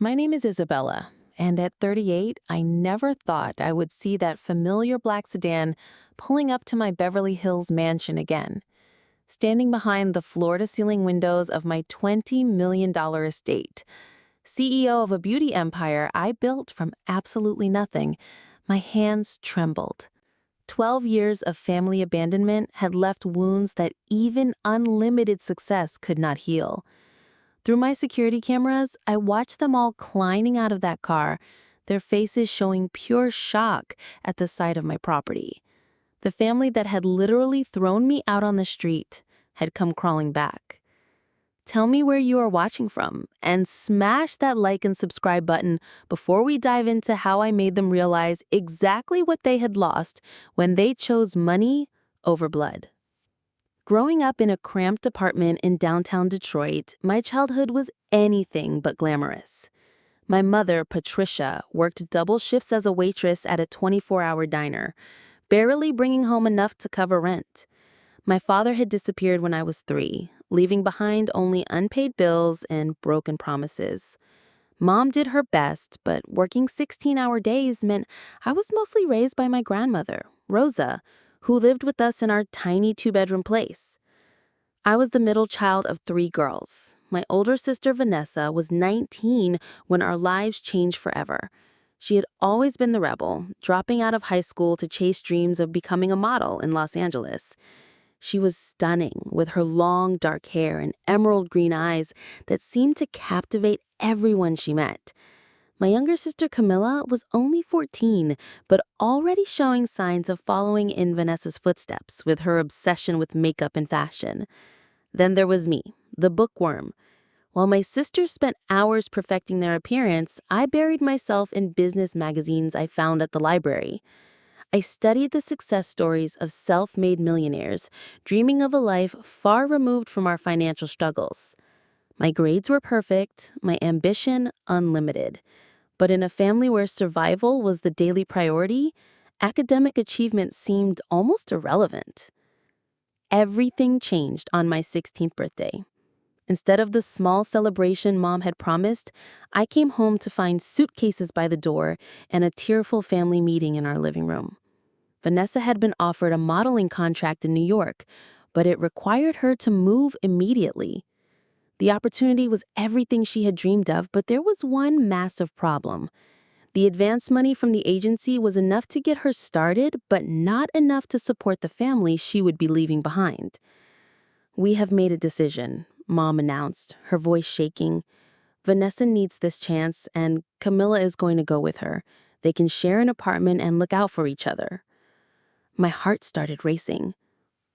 My name is Isabella, and at 38, I never thought I would see that familiar black sedan pulling up to my Beverly Hills mansion again, standing behind the floor-to-ceiling windows of my $20 million estate. CEO of a beauty empire I built from absolutely nothing, my hands trembled. 12 years of family abandonment had left wounds that even unlimited success could not heal. Through my security cameras, I watched them all climbing out of that car, their faces showing pure shock at the sight of my property. The family that had literally thrown me out on the street had come crawling back. Tell me where you are watching from, and smash that like and subscribe button before we dive into how I made them realize exactly what they had lost when they chose money over blood. Growing up in a cramped apartment in downtown Detroit, my childhood was anything but glamorous. My mother, Patricia, worked double shifts as a waitress at a 24-hour diner, barely bringing home enough to cover rent. My father had disappeared when I was 3, leaving behind only unpaid bills and broken promises. Mom did her best, but working 16-hour days meant I was mostly raised by my grandmother, Rosa, who lived with us in our tiny 2-bedroom place. I was the middle child of 3 girls. My older sister, Vanessa, was 19 when our lives changed forever. She had always been the rebel, dropping out of high school to chase dreams of becoming a model in Los Angeles. She was stunning, with her long, dark hair and emerald green eyes that seemed to captivate everyone she met. My younger sister Camilla was only 14, but already showing signs of following in Vanessa's footsteps with her obsession with makeup and fashion. Then there was me, the bookworm. While my sisters spent hours perfecting their appearance, I buried myself in business magazines I found at the library. I studied the success stories of self-made millionaires, dreaming of a life far removed from our financial struggles. My grades were perfect, my ambition unlimited. But in a family where survival was the daily priority, academic achievement seemed almost irrelevant. Everything changed on my 16th birthday. Instead of the small celebration Mom had promised, I came home to find suitcases by the door and a tearful family meeting in our living room. Vanessa had been offered a modeling contract in New York, but it required her to move immediately. The opportunity was everything she had dreamed of, but there was one massive problem. The advance money from the agency was enough to get her started, but not enough to support the family she would be leaving behind. "We have made a decision," Mom announced, her voice shaking. "Vanessa needs this chance, and Camilla is going to go with her. They can share an apartment and look out for each other." My heart started racing.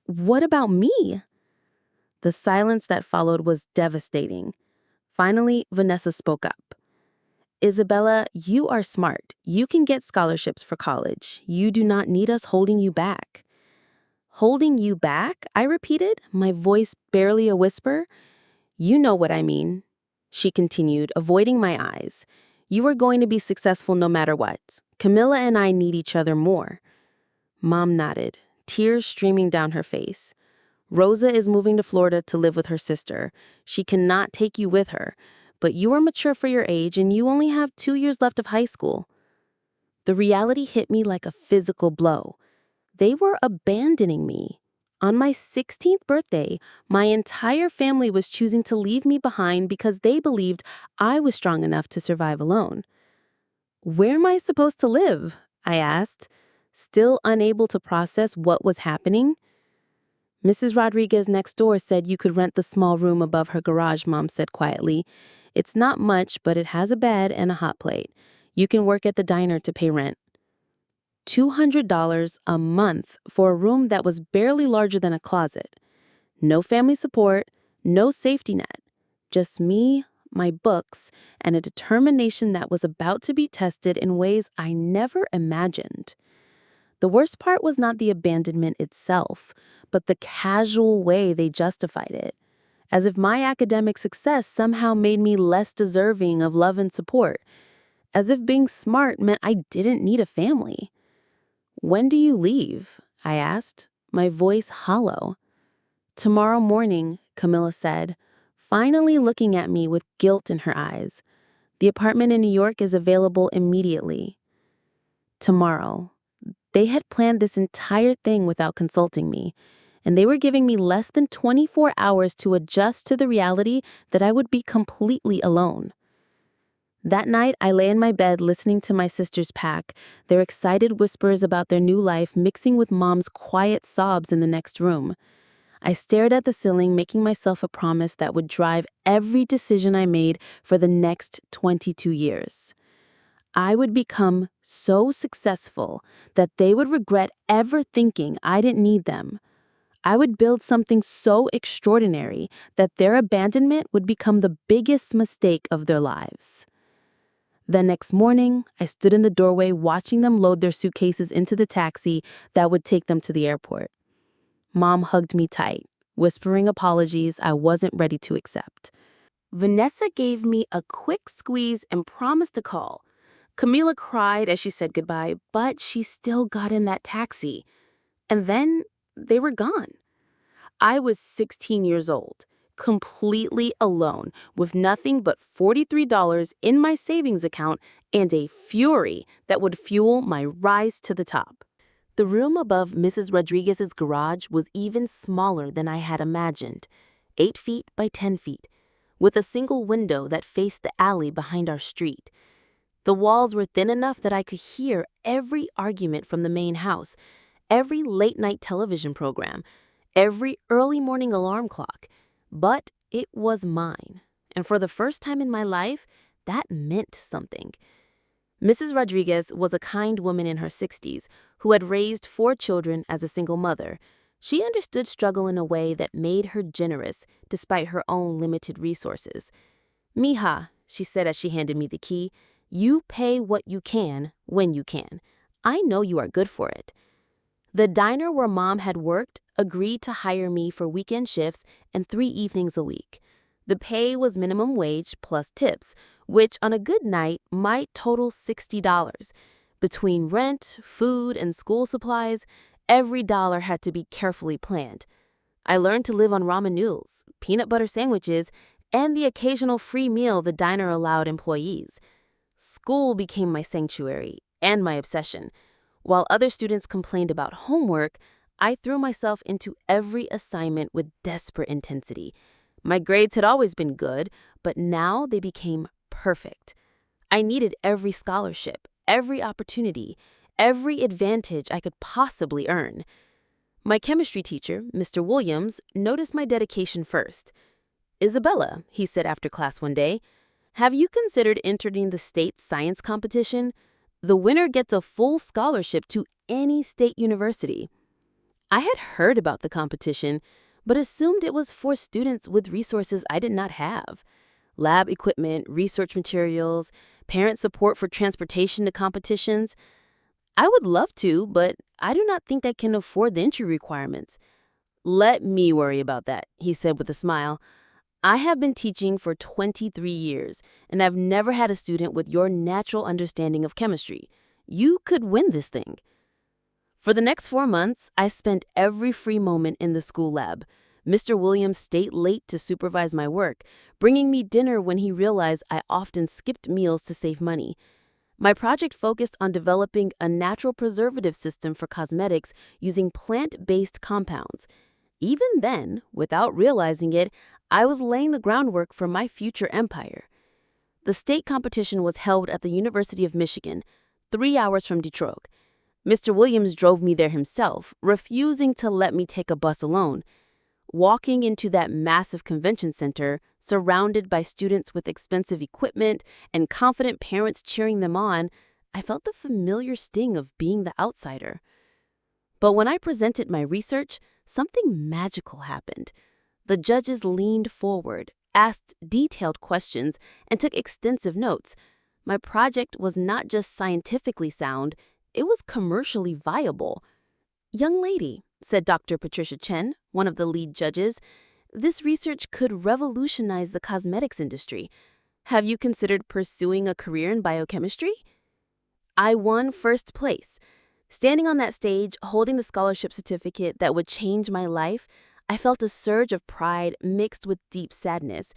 What about me? The silence that followed was devastating. Finally, Vanessa spoke up. "Isabella, you are smart. You can get scholarships for college. You do not need us holding you back." "Holding you back?" I repeated, my voice barely a whisper. "You know what I mean," she continued, avoiding my eyes. "You are going to be successful no matter what. Camilla and I need each other more." Mom nodded, tears streaming down her face. "Rosa is moving to Florida to live with her sister. She cannot take you with her, but you are mature for your age and you only have 2 years left of high school." The reality hit me like a physical blow. They were abandoning me. On my 16th birthday, my entire family was choosing to leave me behind because they believed I was strong enough to survive alone. "Where am I supposed to live?" I asked, still unable to process what was happening. "Mrs. Rodriguez next door said you could rent the small room above her garage," Mom said quietly. "It's not much, but it has a bed and a hot plate. You can work at the diner to pay rent." $200 a month for a room that was barely larger than a closet. No family support, no safety net. Just me, my books, and a determination that was about to be tested in ways I never imagined. The worst part was not the abandonment itself, but the casual way they justified it, as if my academic success somehow made me less deserving of love and support, as if being smart meant I didn't need a family. "When do you leave?" I asked, my voice hollow. "Tomorrow morning," Camilla said, finally looking at me with guilt in her eyes. The apartment in New York is available immediately. Tomorrow. They had planned this entire thing without consulting me, and they were giving me less than 24 hours to adjust to the reality that I would be completely alone. That night, I lay in my bed listening to my sisters pack, their excited whispers about their new life mixing with Mom's quiet sobs in the next room. I stared at the ceiling, making myself a promise that would drive every decision I made for the next 22 years. I would become so successful that they would regret ever thinking I didn't need them. I would build something so extraordinary that their abandonment would become the biggest mistake of their lives. The next morning, I stood in the doorway watching them load their suitcases into the taxi that would take them to the airport. Mom hugged me tight, whispering apologies I wasn't ready to accept. Vanessa gave me a quick squeeze and promised to call. Camila cried as she said goodbye, but she still got in that taxi. And then they were gone. I was 16 years old, completely alone, with nothing but $43 in my savings account and a fury that would fuel my rise to the top. The room above Mrs. Rodriguez's garage was even smaller than I had imagined, 8 feet by 10 feet, with a single window that faced the alley behind our street. The walls were thin enough that I could hear every argument from the main house, every late-night television program, every early morning alarm clock. But it was mine, and for the first time in my life, that meant something. Mrs. Rodriguez was a kind woman in her 60s who had raised 4 children as a single mother. She understood struggle in a way that made her generous despite her own limited resources. "Mija," she said as she handed me the key, "you pay what you can when you can. I know you are good for it." The diner where Mom had worked agreed to hire me for weekend shifts and 3 evenings a week. The pay was minimum wage plus tips, which on a good night might total $60. Between rent, food, and school supplies, every dollar had to be carefully planned. I learned to live on ramen noodles, peanut butter sandwiches, and the occasional free meal the diner allowed employees. School became my sanctuary and my obsession. While other students complained about homework, I threw myself into every assignment with desperate intensity. My grades had always been good, but now they became perfect. I needed every scholarship, every opportunity, every advantage I could possibly earn. My chemistry teacher, Mr. Williams, noticed my dedication first. "Isabella," he said after class one day, "have you considered entering the state science competition? The winner gets a full scholarship to any state university." I had heard about the competition, but assumed it was for students with resources I did not have. Lab equipment, research materials, parent support for transportation to competitions. I would love to, but I do not think I can afford the entry requirements. "Let me worry about that," he said with a smile. "I have been teaching for 23 years, and I've never had a student with your natural understanding of chemistry. You could win this thing." For the next 4 months, I spent every free moment in the school lab. Mr. Williams stayed late to supervise my work, bringing me dinner when he realized I often skipped meals to save money. My project focused on developing a natural preservative system for cosmetics using plant-based compounds. Even then, without realizing it, I was laying the groundwork for my future empire. The state competition was held at the University of Michigan, 3 hours from Detroit. Mr. Williams drove me there himself, refusing to let me take a bus alone. Walking into that massive convention center, surrounded by students with expensive equipment and confident parents cheering them on, I felt the familiar sting of being the outsider. But when I presented my research, something magical happened. The judges leaned forward, asked detailed questions, and took extensive notes. My project was not just scientifically sound, it was commercially viable. "Young lady," said Dr. Patricia Chen, one of the lead judges, "this research could revolutionize the cosmetics industry. Have you considered pursuing a career in biochemistry?" I won first place. Standing on that stage, holding the scholarship certificate that would change my life, I felt a surge of pride mixed with deep sadness.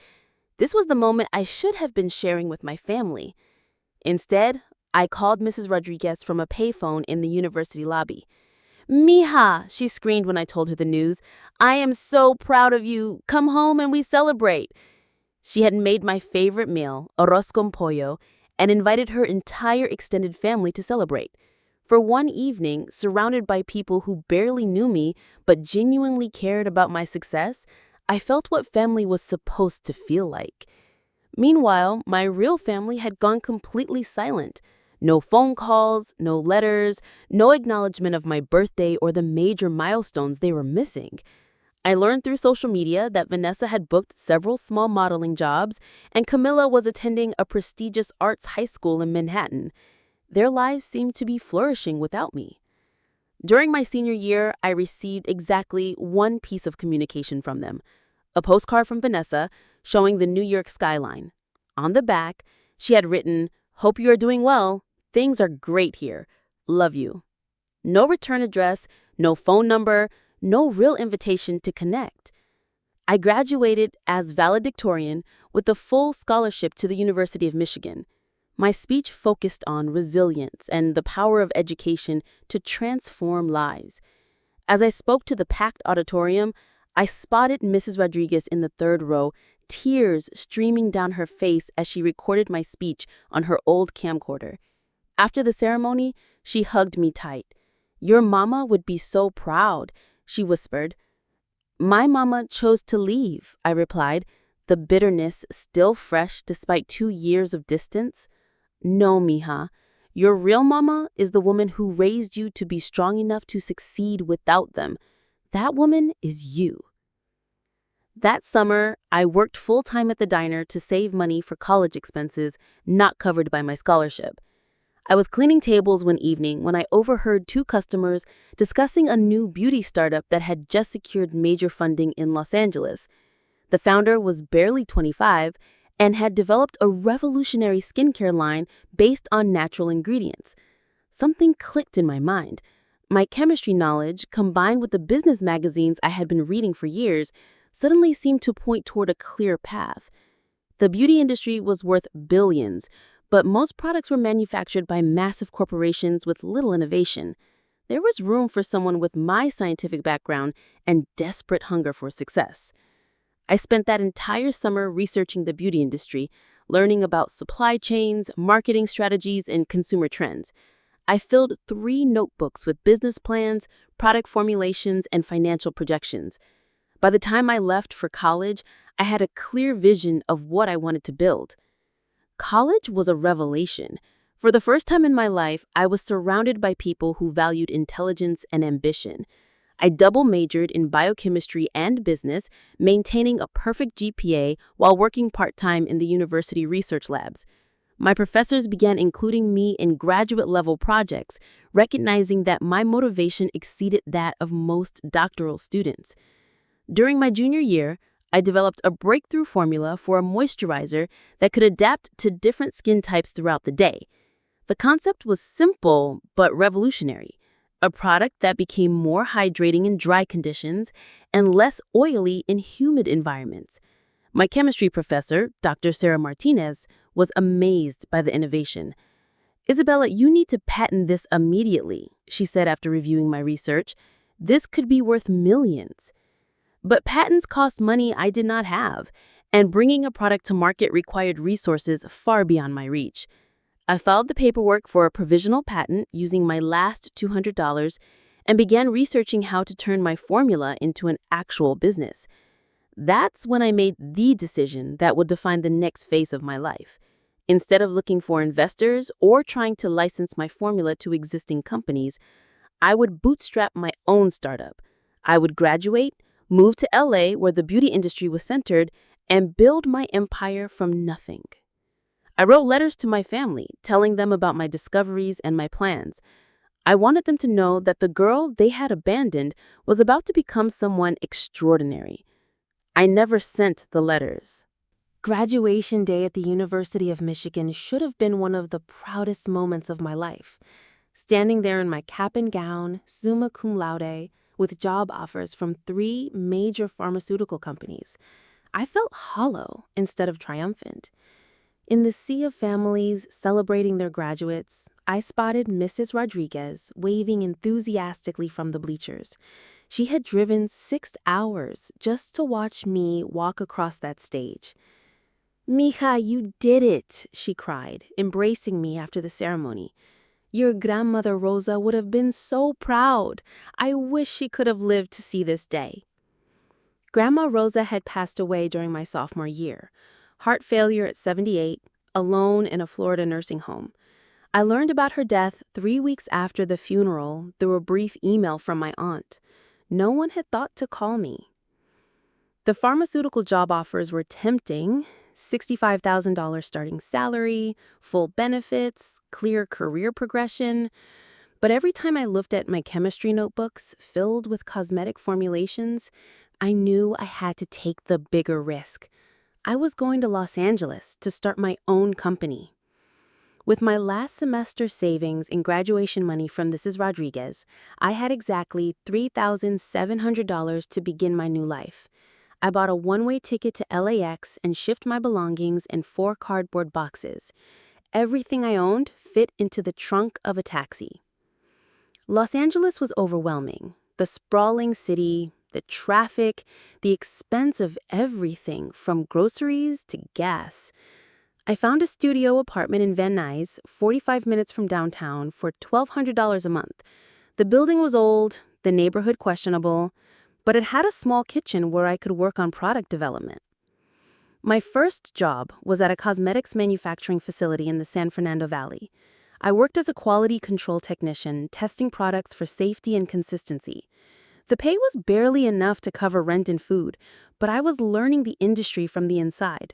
This was the moment I should have been sharing with my family. Instead, I called Mrs. Rodriguez from a payphone in the university lobby. Mija, she screamed when I told her the news. I am so proud of you. Come home and we celebrate. She had made my favorite meal, arroz con pollo, and invited her entire extended family to celebrate. For one evening, surrounded by people who barely knew me but genuinely cared about my success, I felt what family was supposed to feel like. Meanwhile, my real family had gone completely silent. No phone calls, no letters, no acknowledgement of my birthday or the major milestones they were missing. I learned through social media that Vanessa had booked several small modeling jobs and Camilla was attending a prestigious arts high school in Manhattan. Their lives seemed to be flourishing without me. During my senior year, I received exactly one piece of communication from them, a postcard from Vanessa showing the New York skyline. On the back, she had written, "Hope you are doing well. Things are great here. Love you." No return address, no phone number, no real invitation to connect. I graduated as valedictorian with a full scholarship to the University of Michigan. My speech focused on resilience and the power of education to transform lives. As I spoke to the packed auditorium, I spotted Mrs. Rodriguez in the third row, tears streaming down her face as she recorded my speech on her old camcorder. After the ceremony, she hugged me tight. "Your mama would be so proud," she whispered. "My mama chose to leave," I replied, the bitterness still fresh despite 2 years of distance. "No, mija. Your real mama is the woman who raised you to be strong enough to succeed without them. That woman is you." That summer, I worked full-time at the diner to save money for college expenses not covered by my scholarship. I was cleaning tables one evening when I overheard 2 customers discussing a new beauty startup that had just secured major funding in Los Angeles. The founder was barely 25 and had developed a revolutionary skincare line based on natural ingredients. Something clicked in my mind. My chemistry knowledge, combined with the business magazines I had been reading for years, suddenly seemed to point toward a clear path. The beauty industry was worth billions, but most products were manufactured by massive corporations with little innovation. There was room for someone with my scientific background and desperate hunger for success. I spent that entire summer researching the beauty industry, learning about supply chains, marketing strategies, and consumer trends. I filled 3 notebooks with business plans, product formulations, and financial projections. By the time I left for college, I had a clear vision of what I wanted to build. College was a revelation. For the first time in my life, I was surrounded by people who valued intelligence and ambition. I double majored in biochemistry and business, maintaining a perfect GPA while working part-time in the university research labs. My professors began including me in graduate-level projects, recognizing that my motivation exceeded that of most doctoral students. During my junior year, I developed a breakthrough formula for a moisturizer that could adapt to different skin types throughout the day. The concept was simple but revolutionary, a product that became more hydrating in dry conditions and less oily in humid environments. My chemistry professor, Dr. Sarah Martinez, was amazed by the innovation. "Isabella, you need to patent this immediately," she said after reviewing my research. "This could be worth millions." But patents cost money I did not have, and bringing a product to market required resources far beyond my reach. I filed the paperwork for a provisional patent using my last $200 and began researching how to turn my formula into an actual business. That's when I made the decision that would define the next phase of my life. Instead of looking for investors or trying to license my formula to existing companies, I would bootstrap my own startup. I would graduate, move to LA where the beauty industry was centered, and build my empire from nothing. I wrote letters to my family, telling them about my discoveries and my plans. I wanted them to know that the girl they had abandoned was about to become someone extraordinary. I never sent the letters. Graduation day at the University of Michigan should have been one of the proudest moments of my life. Standing there in my cap and gown, summa cum laude, with job offers from 3 major pharmaceutical companies, I felt hollow instead of triumphant. In the sea of families celebrating their graduates, I spotted Mrs. Rodriguez waving enthusiastically from the bleachers. She had driven 6 hours just to watch me walk across that stage. "Mija, you did it," she cried, embracing me after the ceremony. "Your grandmother Rosa would have been so proud. I wish she could have lived to see this day." Grandma Rosa had passed away during my sophomore year. Heart failure at 78, alone in a Florida nursing home. I learned about her death 3 weeks after the funeral through a brief email from my aunt. No one had thought to call me. The pharmaceutical job offers were tempting: $65,000 starting salary, full benefits, clear career progression. But every time I looked at my chemistry notebooks filled with cosmetic formulations, I knew I had to take the bigger risk. I was going to Los Angeles to start my own company. With my last semester savings and graduation money from Mrs. Rodriguez, I had exactly $3,700 to begin my new life. I bought a one-way ticket to LAX and shipped my belongings in 4 cardboard boxes. Everything I owned fit into the trunk of a taxi. Los Angeles was overwhelming. The sprawling city, the traffic, the expense of everything from groceries to gas. I found a studio apartment in Van Nuys, 45 minutes from downtown, for $1,200 a month. The building was old, the neighborhood questionable, but it had a small kitchen where I could work on product development. My first job was at a cosmetics manufacturing facility in the San Fernando Valley. I worked as a quality control technician, testing products for safety and consistency. The pay was barely enough to cover rent and food, but I was learning the industry from the inside.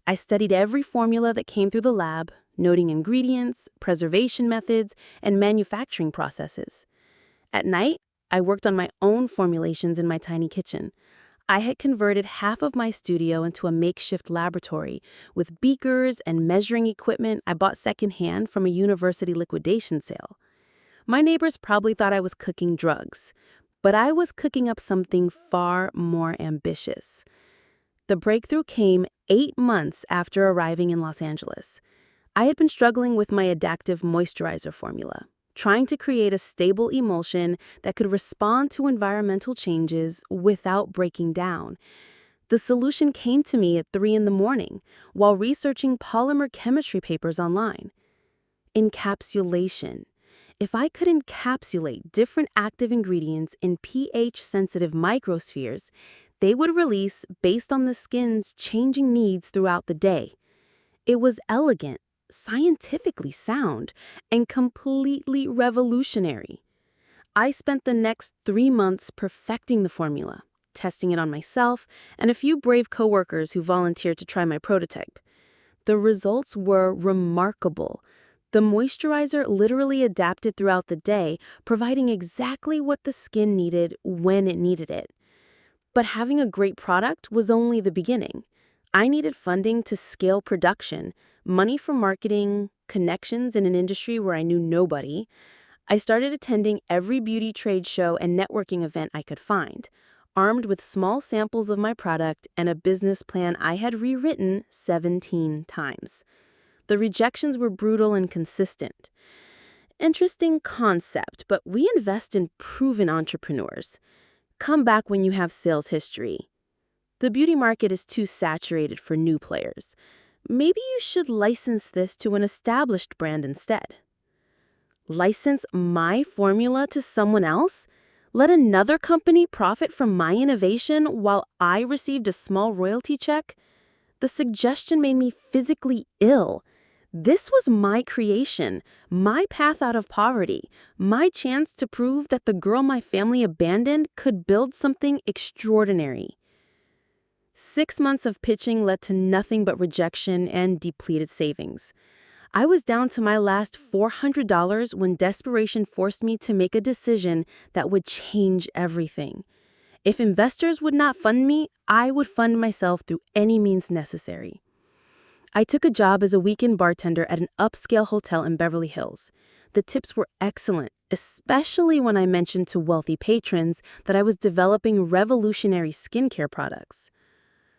I studied every formula that came through the lab, noting ingredients, preservation methods, and manufacturing processes. At night, I worked on my own formulations in my tiny kitchen. I had converted half of my studio into a makeshift laboratory with beakers and measuring equipment I bought secondhand from a university liquidation sale. My neighbors probably thought I was cooking drugs, but I was cooking up something far more ambitious. The breakthrough came 8 months after arriving in Los Angeles. I had been struggling with my adaptive moisturizer formula, trying to create a stable emulsion that could respond to environmental changes without breaking down. The solution came to me at 3 in the morning while researching polymer chemistry papers online. Encapsulation. If I could encapsulate different active ingredients in pH-sensitive microspheres, they would release based on the skin's changing needs throughout the day. It was elegant, scientifically sound, and completely revolutionary. I spent the next 3 months perfecting the formula, testing it on myself and a few brave coworkers who volunteered to try my prototype. The results were remarkable. The moisturizer literally adapted throughout the day, providing exactly what the skin needed when it needed it. But having a great product was only the beginning. I needed funding to scale production, money for marketing, connections in an industry where I knew nobody. I started attending every beauty trade show and networking event I could find, armed with small samples of my product and a business plan I had rewritten 17 times. The rejections were brutal and consistent. Interesting concept, but we invest in proven entrepreneurs. Come back when you have sales history. The beauty market is too saturated for new players. Maybe you should license this to an established brand instead. License my formula to someone else? Let another company profit from my innovation while I received a small royalty check? The suggestion made me physically ill. This was my creation, my path out of poverty, my chance to prove that the girl my family abandoned could build something extraordinary. 6 months of pitching led to nothing but rejection and depleted savings. I was down to my last $400 when desperation forced me to make a decision that would change everything. If investors would not fund me, I would fund myself through any means necessary. I took a job as a weekend bartender at an upscale hotel in Beverly Hills. The tips were excellent, especially when I mentioned to wealthy patrons that I was developing revolutionary skincare products.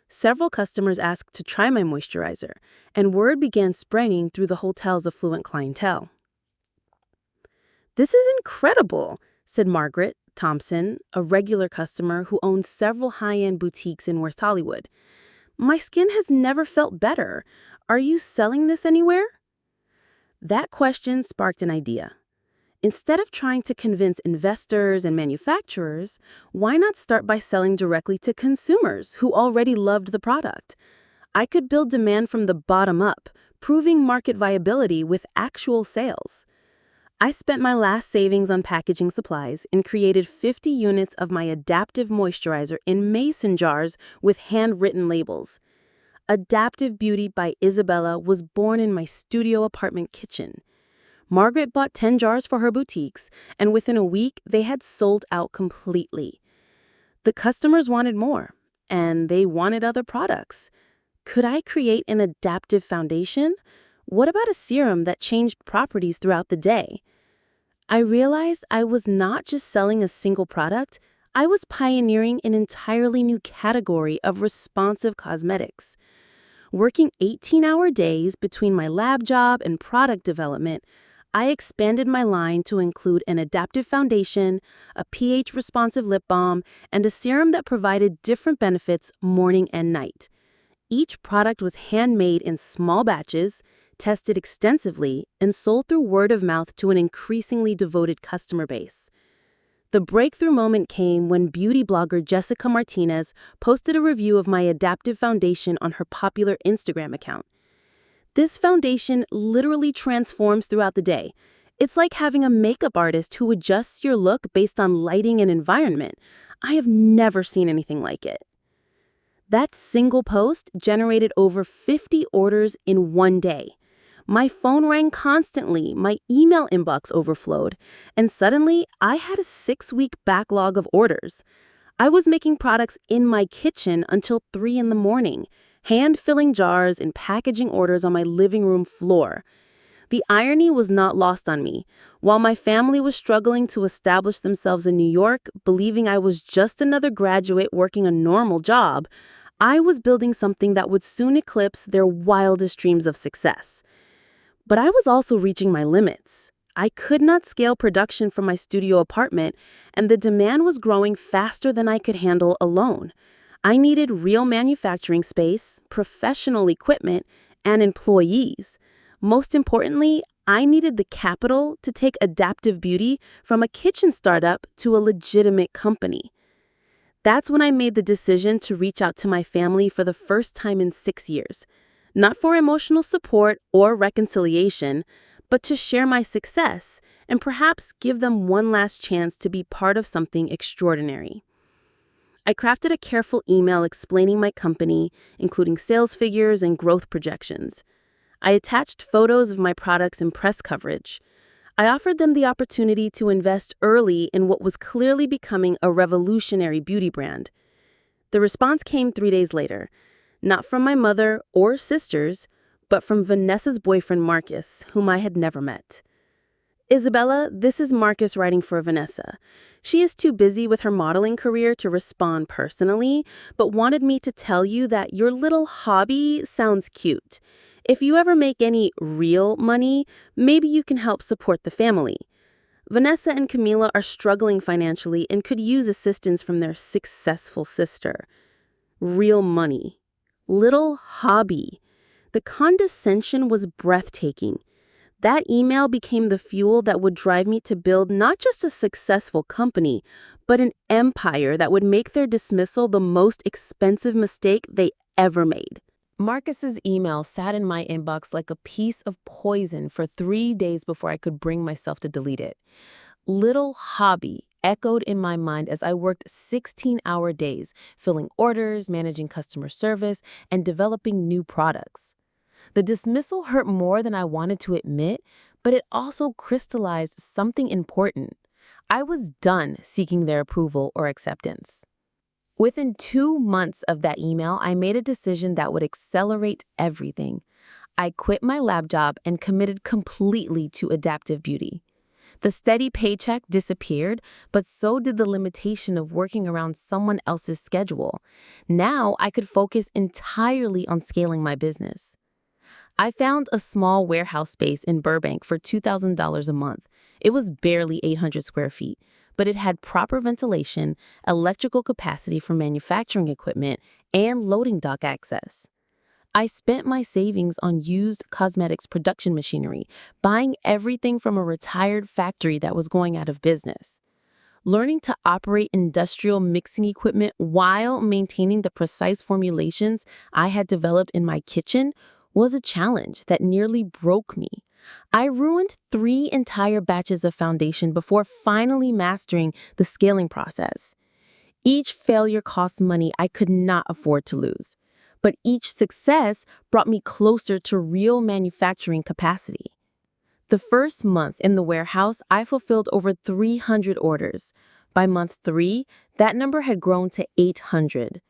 Several customers asked to try my moisturizer, and word began spreading through the hotel's affluent clientele. "This is incredible," said Margaret Thompson, a regular customer who owns several high-end boutiques in West Hollywood. "My skin has never felt better. Are you selling this anywhere?" That question sparked an idea. Instead of trying to convince investors and manufacturers, why not start by selling directly to consumers who already loved the product? I could build demand from the bottom up, proving market viability with actual sales. I spent my last savings on packaging supplies and created 50 units of my adaptive moisturizer in mason jars with handwritten labels. Adaptive Beauty by Isabella was born in my studio apartment kitchen. Margaret bought 10 jars for her boutiques, and within a week, they had sold out completely. The customers wanted more, and they wanted other products. Could I create an adaptive foundation? What about a serum that changed properties throughout the day? I realized I was not just selling a single product, I was pioneering an entirely new category of responsive cosmetics. Working 18-hour days between my lab job and product development, I expanded my line to include an adaptive foundation, a pH-responsive lip balm, and a serum that provided different benefits morning and night. Each product was handmade in small batches, tested extensively, and sold through word of mouth to an increasingly devoted customer base. The breakthrough moment came when beauty blogger Jessica Martinez posted a review of my adaptive foundation on her popular Instagram account. "This foundation literally transforms throughout the day. It's like having a makeup artist who adjusts your look based on lighting and environment. I have never seen anything like it." That single post generated over 50 orders in one day. My phone rang constantly, my email inbox overflowed, and suddenly I had a 6-week backlog of orders. I was making products in my kitchen until 3 in the morning, hand-filling jars and packaging orders on my living room floor. The irony was not lost on me. While my family was struggling to establish themselves in New York, believing I was just another graduate working a normal job, I was building something that would soon eclipse their wildest dreams of success. But I was also reaching my limits. I could not scale production from my studio apartment, and the demand was growing faster than I could handle alone. I needed real manufacturing space, professional equipment, and employees. Most importantly, I needed the capital to take Adaptive Beauty from a kitchen startup to a legitimate company. That's when I made the decision to reach out to my family for the first time in 6 years. Not for emotional support or reconciliation, but to share my success and perhaps give them one last chance to be part of something extraordinary. I crafted a careful email explaining my company, including sales figures and growth projections. I attached photos of my products and press coverage. I offered them the opportunity to invest early in what was clearly becoming a revolutionary beauty brand. The response came 3 days later, not from my mother or sisters, but from Vanessa's boyfriend Marcus, whom I had never met. "Isabella, this is Marcus writing for Vanessa. She is too busy with her modeling career to respond personally, but wanted me to tell you that your little hobby sounds cute. If you ever make any real money, maybe you can help support the family. Vanessa and Camila are struggling financially and could use assistance from their successful sister." Real money. Little hobby. The condescension was breathtaking. That email became the fuel that would drive me to build not just a successful company, but an empire that would make their dismissal the most expensive mistake they ever made. Marcus's email sat in my inbox like a piece of poison for 3 days before I could bring myself to delete it. Little hobby echoed in my mind as I worked 16-hour days, filling orders, managing customer service, and developing new products. The dismissal hurt more than I wanted to admit, but it also crystallized something important. I was done seeking their approval or acceptance. Within 2 months of that email, I made a decision that would accelerate everything. I quit my lab job and committed completely to Adaptive Beauty. The steady paycheck disappeared, but so did the limitation of working around someone else's schedule. Now I could focus entirely on scaling my business. I found a small warehouse space in Burbank for $2,000 a month. It was barely 800 square feet, but it had proper ventilation, electrical capacity for manufacturing equipment, and loading dock access. I spent my savings on used cosmetics production machinery, buying everything from a retired factory that was going out of business. Learning to operate industrial mixing equipment while maintaining the precise formulations I had developed in my kitchen was a challenge that nearly broke me. I ruined 3 entire batches of foundation before finally mastering the scaling process. Each failure cost money I could not afford to lose, but each success brought me closer to real manufacturing capacity. The first month in the warehouse, I fulfilled over 300 orders. By month 3, that number had grown to 800.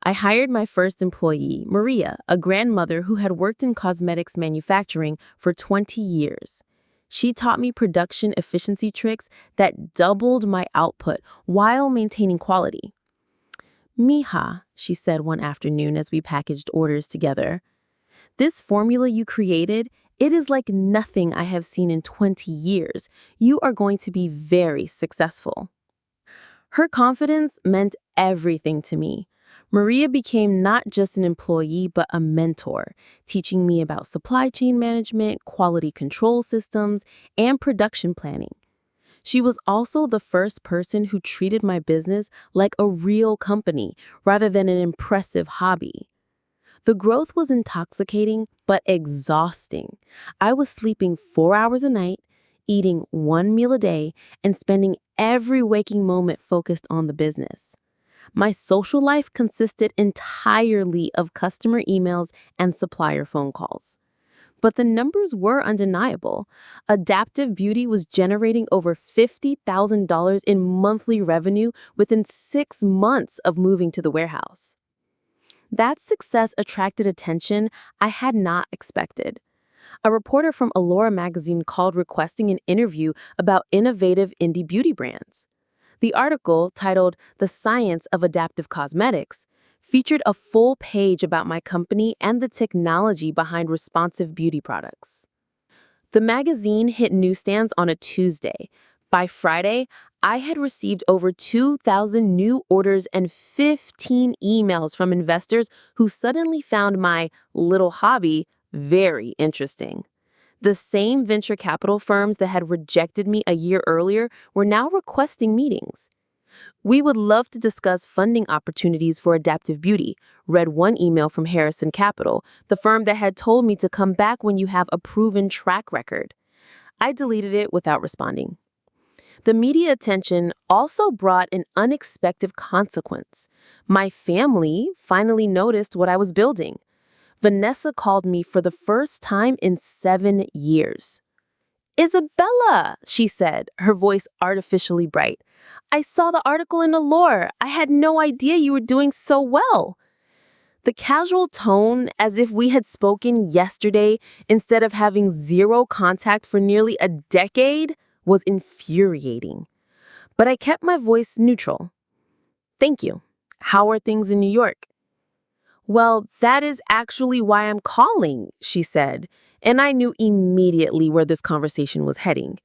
I hired my first employee, Maria, a grandmother who had worked in cosmetics manufacturing for 20 years. She taught me production efficiency tricks that doubled my output while maintaining quality. "Mija," she said one afternoon as we packaged orders together, "this formula you created, it is like nothing I have seen in 20 years. You are going to be very successful." Her confidence meant everything to me. Maria became not just an employee, but a mentor, teaching me about supply chain management, quality control systems, and production planning. She was also the first person who treated my business like a real company rather than an impressive hobby. The growth was intoxicating, but exhausting. I was sleeping 4 hours a night, eating 1 meal a day, and spending every waking moment focused on the business. My social life consisted entirely of customer emails and supplier phone calls. But the numbers were undeniable. Adaptive Beauty was generating over $50,000 in monthly revenue within 6 months of moving to the warehouse. That success attracted attention I had not expected. A reporter from Allure magazine called requesting an interview about innovative indie beauty brands. The article, titled "The Science of Adaptive Cosmetics," featured a full page about my company and the technology behind responsive beauty products. The magazine hit newsstands on a Tuesday. By Friday, I had received over 2,000 new orders and 15 emails from investors who suddenly found my little hobby very interesting. The same venture capital firms that had rejected me a year earlier were now requesting meetings. "We would love to discuss funding opportunities for Adaptive Beauty," read one email from Harrison Capital, the firm that had told me to come back when you have a proven track record. I deleted it without responding. The media attention also brought an unexpected consequence. My family finally noticed what I was building. Vanessa called me for the first time in 7 years. "Isabella," she said, her voice artificially bright. "I saw the article in Allure. I had no idea you were doing so well." The casual tone, as if we had spoken yesterday instead of having zero contact for nearly a decade, was infuriating. But I kept my voice neutral. "Thank you. How are things in New York?" "Well, that is actually why I'm calling," she said, and I knew immediately where this conversation was heading.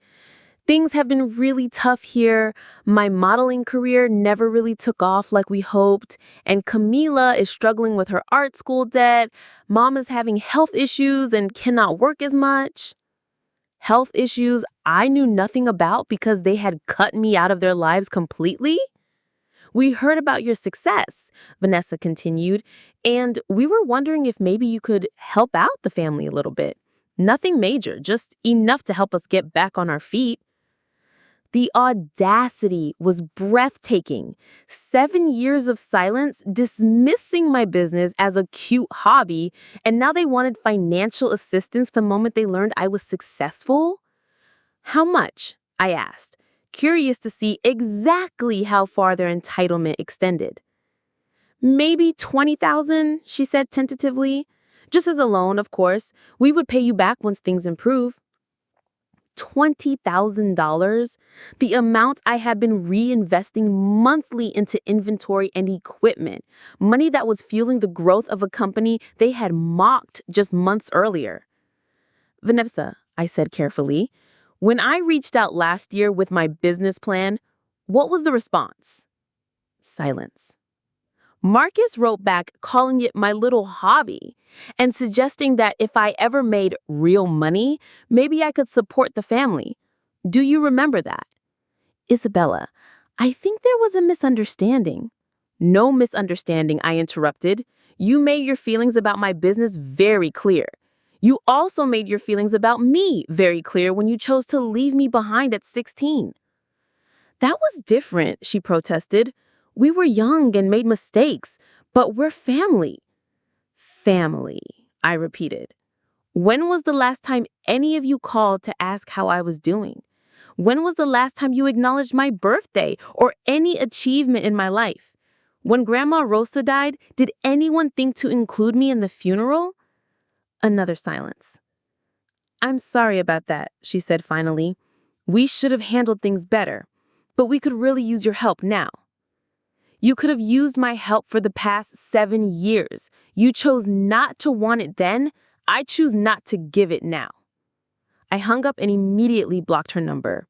"Things have been really tough here. My modeling career never really took off like we hoped, and Camila is struggling with her art school debt. Mom is having health issues and cannot work as much." Health issues I knew nothing about because they had cut me out of their lives completely? "We heard about your success," Vanessa continued, "and we were wondering if maybe you could help out the family a little bit. Nothing major, just enough to help us get back on our feet." The audacity was breathtaking. 7 years of silence, dismissing my business as a cute hobby, and now they wanted financial assistance the moment they learned I was successful? "How much?" I asked, curious to see exactly how far their entitlement extended. "Maybe 20,000, she said tentatively. "Just as a loan, of course. We would pay you back once things improve." $20,000? The amount I had been reinvesting monthly into inventory and equipment, money that was fueling the growth of a company they had mocked just months earlier. Vanessa, I said carefully, when I reached out last year with my business plan, what was the response? Silence. Marcus wrote back calling it my little hobby and suggesting that if I ever made real money, maybe I could support the family. Do you remember that? Isabella, I think there was a misunderstanding. No misunderstanding, I interrupted. You made your feelings about my business very clear. You also made your feelings about me very clear when you chose to leave me behind at 16. That was different, she protested. We were young and made mistakes, but we're family. Family, I repeated. When was the last time any of you called to ask how I was doing? When was the last time you acknowledged my birthday or any achievement in my life? When Grandma Rosa died, did anyone think to include me in the funeral? Another silence. I'm sorry about that, she said finally. We should have handled things better, but we could really use your help now. You could have used my help for the past 7 years. You chose not to want it then. I choose not to give it now. I hung up and immediately blocked her number.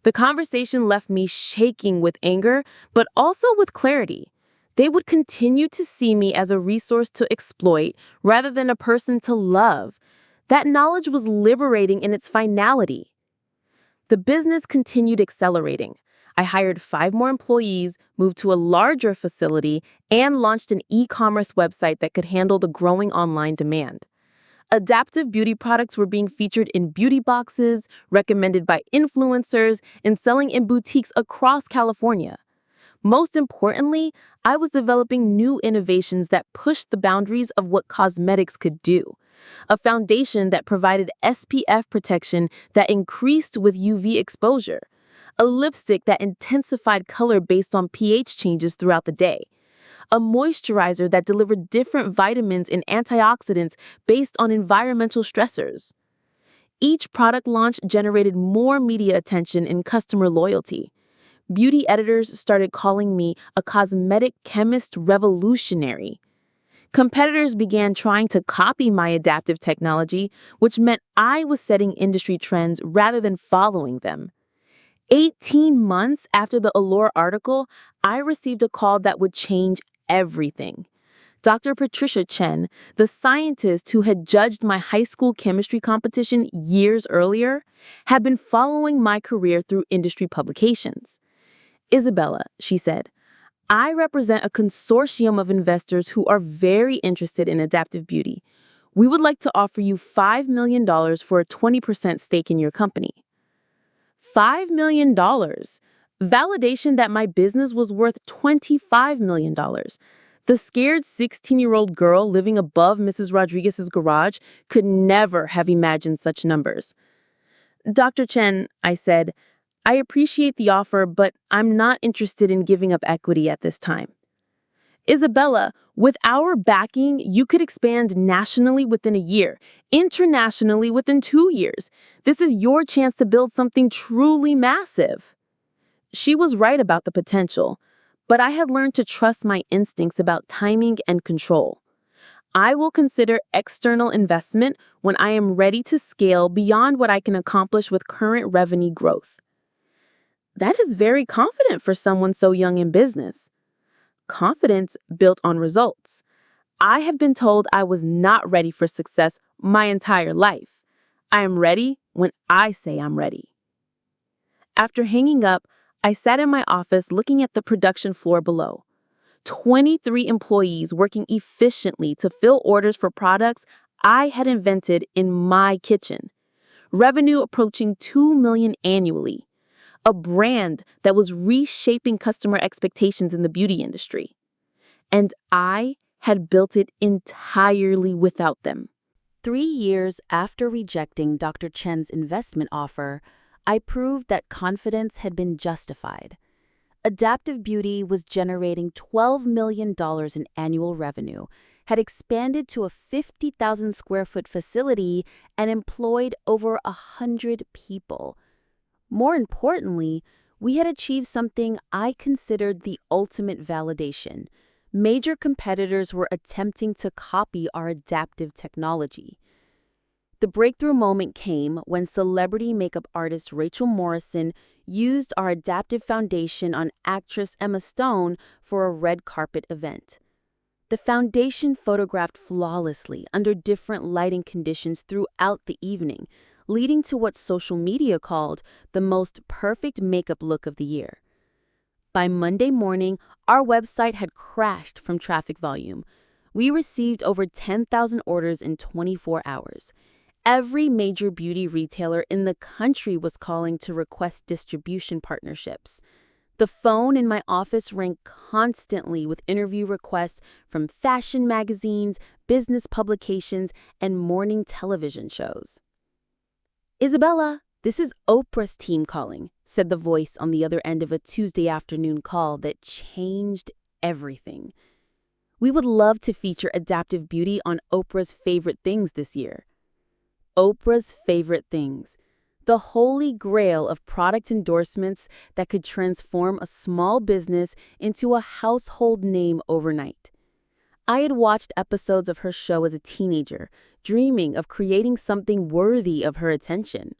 The conversation left me shaking with anger, but also with clarity. They would continue to see me as a resource to exploit rather than a person to love. That knowledge was liberating in its finality. The business continued accelerating. I hired 5 more employees, moved to a larger facility, and launched an e-commerce website that could handle the growing online demand. Adaptive beauty products were being featured in beauty boxes, recommended by influencers, and selling in boutiques across California. Most importantly, I was developing new innovations that pushed the boundaries of what cosmetics could do. A foundation that provided SPF protection that increased with UV exposure. A lipstick that intensified color based on pH changes throughout the day. A moisturizer that delivered different vitamins and antioxidants based on environmental stressors. Each product launch generated more media attention and customer loyalty. Beauty editors started calling me a cosmetic chemist revolutionary. Competitors began trying to copy my adaptive technology, which meant I was setting industry trends rather than following them. 18 months after the Allure article, I received a call that would change everything. Dr. Patricia Chen, the scientist who had judged my high school chemistry competition years earlier, had been following my career through industry publications. Isabella, she said, I represent a consortium of investors who are very interested in adaptive beauty. We would like to offer you $5 million for a 20% stake in your company. $5 million. Validation that my business was worth $25 million. The scared 16-year-old girl living above Mrs. Rodriguez's garage could never have imagined such numbers. Dr. Chen, I said, I appreciate the offer, but I'm not interested in giving up equity at this time. Isabella, with our backing, you could expand nationally within a year, internationally within 2 years. This is your chance to build something truly massive. She was right about the potential, but I had learned to trust my instincts about timing and control. I will consider external investment when I am ready to scale beyond what I can accomplish with current revenue growth. That is very confident for someone so young in business. Confidence built on results. I have been told I was not ready for success my entire life. I am ready when I say I'm ready. After hanging up, I sat in my office looking at the production floor below. 23 employees working efficiently to fill orders for products I had invented in my kitchen. Revenue approaching $2 million annually. A brand that was reshaping customer expectations in the beauty industry. And I had built it entirely without them. 3 years after rejecting Dr. Chen's investment offer, I proved that confidence had been justified. Adaptive Beauty was generating $12 million in annual revenue, had expanded to a 50,000 square foot facility and employed over 100 people. More importantly, we had achieved something I considered the ultimate validation. Major competitors were attempting to copy our adaptive technology. The breakthrough moment came when celebrity makeup artist Rachel Morrison used our adaptive foundation on actress Emma Stone for a red carpet event. The foundation photographed flawlessly under different lighting conditions throughout the evening, leading to what social media called the most perfect makeup look of the year. By Monday morning, our website had crashed from traffic volume. We received over 10,000 orders in 24 hours. Every major beauty retailer in the country was calling to request distribution partnerships. The phone in my office rang constantly with interview requests from fashion magazines, business publications, and morning television shows. "Isabella, this is Oprah's team calling," said the voice on the other end of a Tuesday afternoon call that changed everything. "We would love to feature adaptive beauty on Oprah's favorite things this year." Oprah's favorite things. The holy grail of product endorsements that could transform a small business into a household name overnight. I had watched episodes of her show as a teenager, dreaming of creating something worthy of her attention.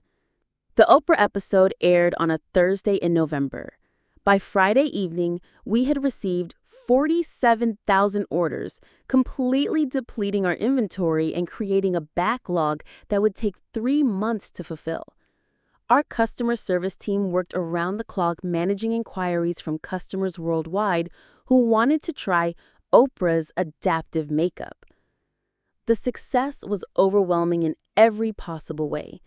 The Oprah episode aired on a Thursday in November. By Friday evening, we had received 47,000 orders, completely depleting our inventory and creating a backlog that would take 3 months to fulfill. Our customer service team worked around the clock managing inquiries from customers worldwide who wanted to try Oprah's adaptive makeup. The success was overwhelming in every possible way.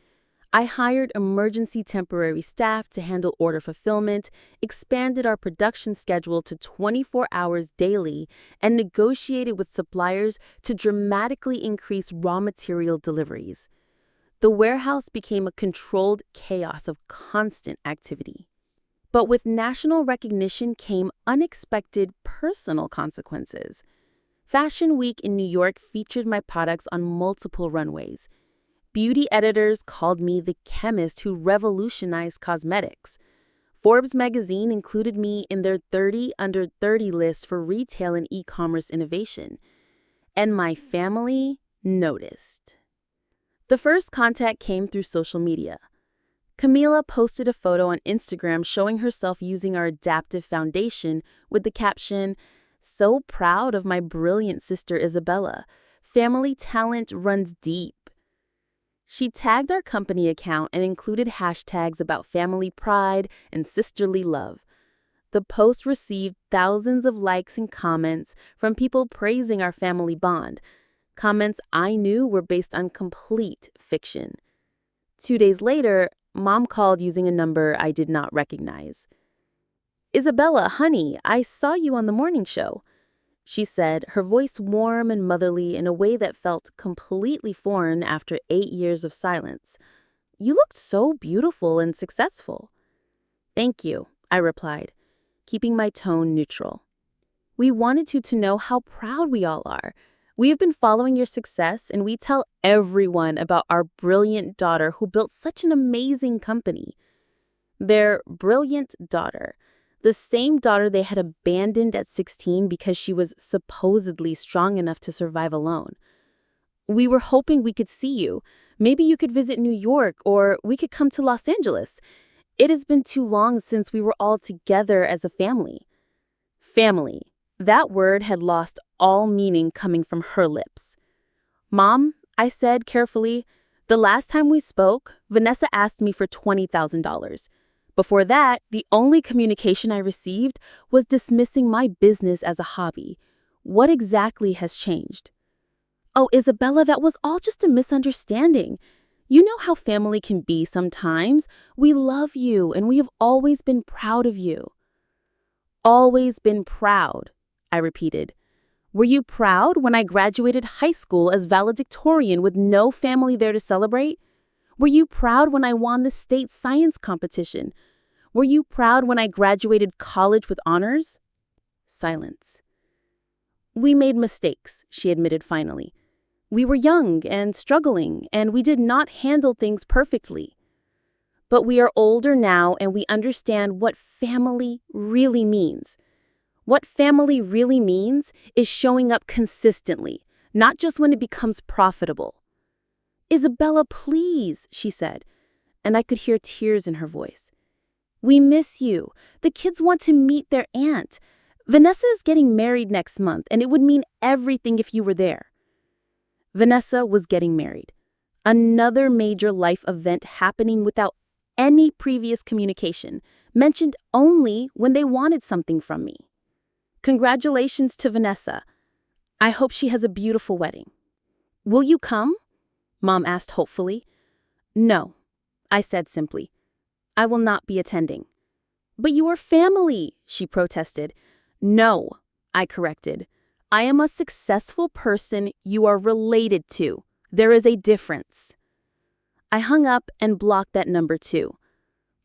I hired emergency temporary staff to handle order fulfillment, expanded our production schedule to 24 hours daily, and negotiated with suppliers to dramatically increase raw material deliveries. The warehouse became a controlled chaos of constant activity. But with national recognition came unexpected personal consequences. Fashion Week in New York featured my products on multiple runways. Beauty editors called me the chemist who revolutionized cosmetics. Forbes magazine included me in their 30 under 30 list for retail and e-commerce innovation. And my family noticed. The first contact came through social media. Camila posted a photo on Instagram showing herself using our adaptive foundation with the caption, "So proud of my brilliant sister Isabella. Family talent runs deep." She tagged our company account and included hashtags about family pride and sisterly love. The post received thousands of likes and comments from people praising our family bond. Comments I knew were based on complete fiction. 2 days later, Mom called using a number I did not recognize. "Isabella, honey, I saw you on the morning show," she said, her voice warm and motherly in a way that felt completely foreign after 8 years of silence. "You looked so beautiful and successful." "Thank you," I replied, keeping my tone neutral. "We wanted you to know how proud we all are. We have been following your success, and we tell everyone about our brilliant daughter who built such an amazing company." Their brilliant daughter. The same daughter they had abandoned at 16 because she was supposedly strong enough to survive alone. "We were hoping we could see you. Maybe you could visit New York, or we could come to Los Angeles. It has been too long since we were all together as a family." Family. That word had lost all meaning coming from her lips. "Mom," I said carefully, "the last time we spoke, Vanessa asked me for $20,000. Before that, the only communication I received was dismissing my business as a hobby. What exactly has changed?" "Oh, Isabella, that was all just a misunderstanding. You know how family can be sometimes. We love you, and we have always been proud of you." "Always been proud," I repeated. "Were you proud when I graduated high school as valedictorian with no family there to celebrate? Were you proud when I won the state science competition? Were you proud when I graduated college with honors?" Silence. We made mistakes, she admitted finally. We were young and struggling, and we did not handle things perfectly. But we are older now, and we understand what family really means. What family really means is showing up consistently, not just when it becomes profitable. Isabella, please, she said, and I could hear tears in her voice. We miss you. The kids want to meet their aunt. Vanessa is getting married next month, and it would mean everything if you were there. Vanessa was getting married. Another major life event happening without any previous communication, mentioned only when they wanted something from me. Congratulations to Vanessa. I hope she has a beautiful wedding. Will you come? Mom asked hopefully. No, I said simply. I will not be attending. But you are family, she protested. No, I corrected. I am a successful person you are related to. There is a difference. I hung up and blocked that number too.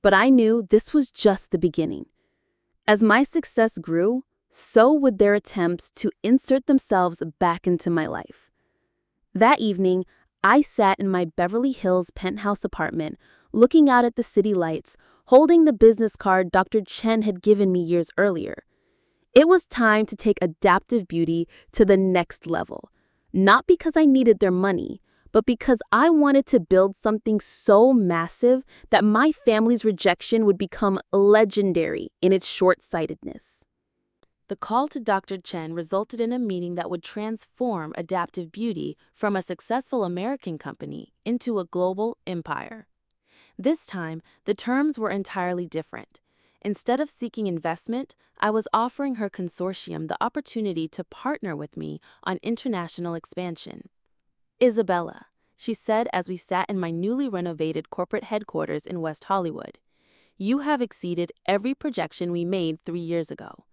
But I knew this was just the beginning. As my success grew, so would their attempts to insert themselves back into my life. That evening, I sat in my Beverly Hills penthouse apartment, looking out at the city lights, holding the business card Dr. Chen had given me years earlier. It was time to take adaptive beauty to the next level, not because I needed their money, but because I wanted to build something so massive that my family's rejection would become legendary in its short-sightedness. The call to Dr. Chen resulted in a meeting that would transform Adaptive Beauty from a successful American company into a global empire. This time, the terms were entirely different. Instead of seeking investment, I was offering her consortium the opportunity to partner with me on international expansion. Isabella, she said as we sat in my newly renovated corporate headquarters in West Hollywood, you have exceeded every projection we made 3 years ago.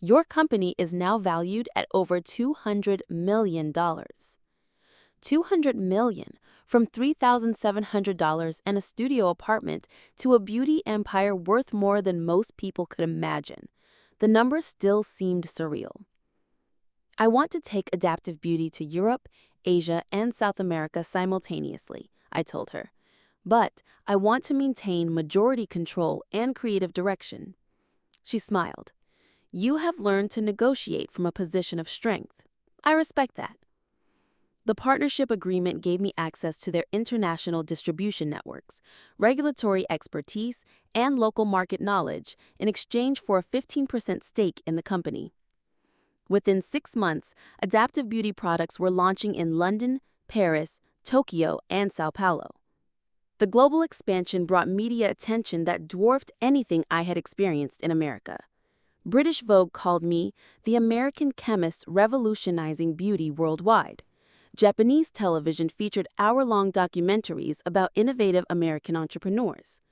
Your company is now valued at over $200 million. $200 million, from $3,700 and a studio apartment to a beauty empire worth more than most people could imagine. The number still seemed surreal. I want to take Adaptive Beauty to Europe, Asia, and South America simultaneously, I told her. But I want to maintain majority control and creative direction. She smiled. You have learned to negotiate from a position of strength. I respect that. The partnership agreement gave me access to their international distribution networks, regulatory expertise, and local market knowledge in exchange for a 15% stake in the company. Within 6 months, Adaptive Beauty products were launching in London, Paris, Tokyo, and Sao Paulo. The global expansion brought media attention that dwarfed anything I had experienced in America. British Vogue called me the American chemist revolutionizing beauty worldwide. Japanese television featured hour-long documentaries about innovative American entrepreneurs.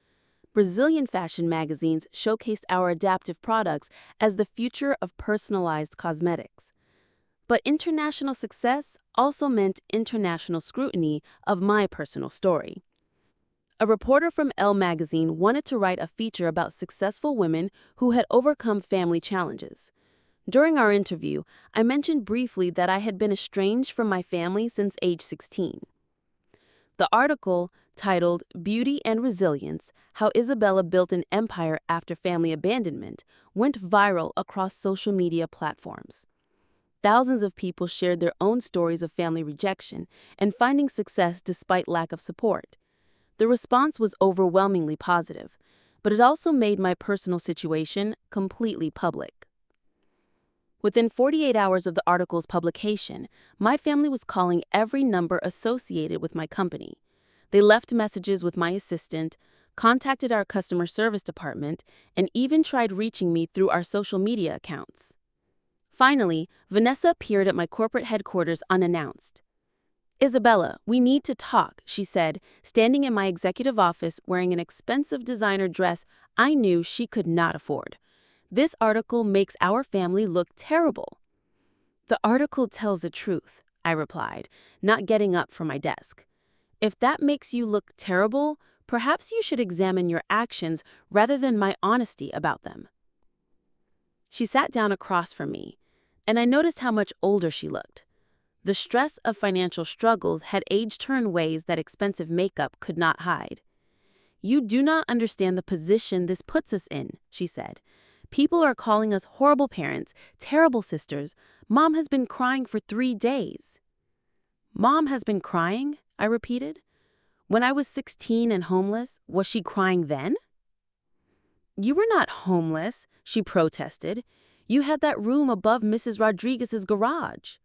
Brazilian fashion magazines showcased our adaptive products as the future of personalized cosmetics. But international success also meant international scrutiny of my personal story. A reporter from Elle magazine wanted to write a feature about successful women who had overcome family challenges. During our interview, I mentioned briefly that I had been estranged from my family since age 16. The article, titled Beauty and Resilience: How Isabella Built an Empire After Family Abandonment, went viral across social media platforms. Thousands of people shared their own stories of family rejection and finding success despite lack of support. The response was overwhelmingly positive, but it also made my personal situation completely public. Within 48 hours of the article's publication, my family was calling every number associated with my company. They left messages with my assistant, contacted our customer service department, and even tried reaching me through our social media accounts. Finally, Vanessa appeared at my corporate headquarters unannounced. Isabella, we need to talk, she said, standing in my executive office wearing an expensive designer dress I knew she could not afford. This article makes our family look terrible. The article tells the truth, I replied, not getting up from my desk. If that makes you look terrible, perhaps you should examine your actions rather than my honesty about them. She sat down across from me. and I noticed how much older she looked. The stress of financial struggles had aged her in ways that expensive makeup could not hide. "You do not understand the position this puts us in," she said. "People are calling us horrible parents, terrible sisters. Mom has been crying for 3 days." "Mom has been crying?" I repeated. "When I was 16 and homeless, was she crying then?" "You were not homeless," she protested. "You had that room above Mrs. Rodriguez's garage."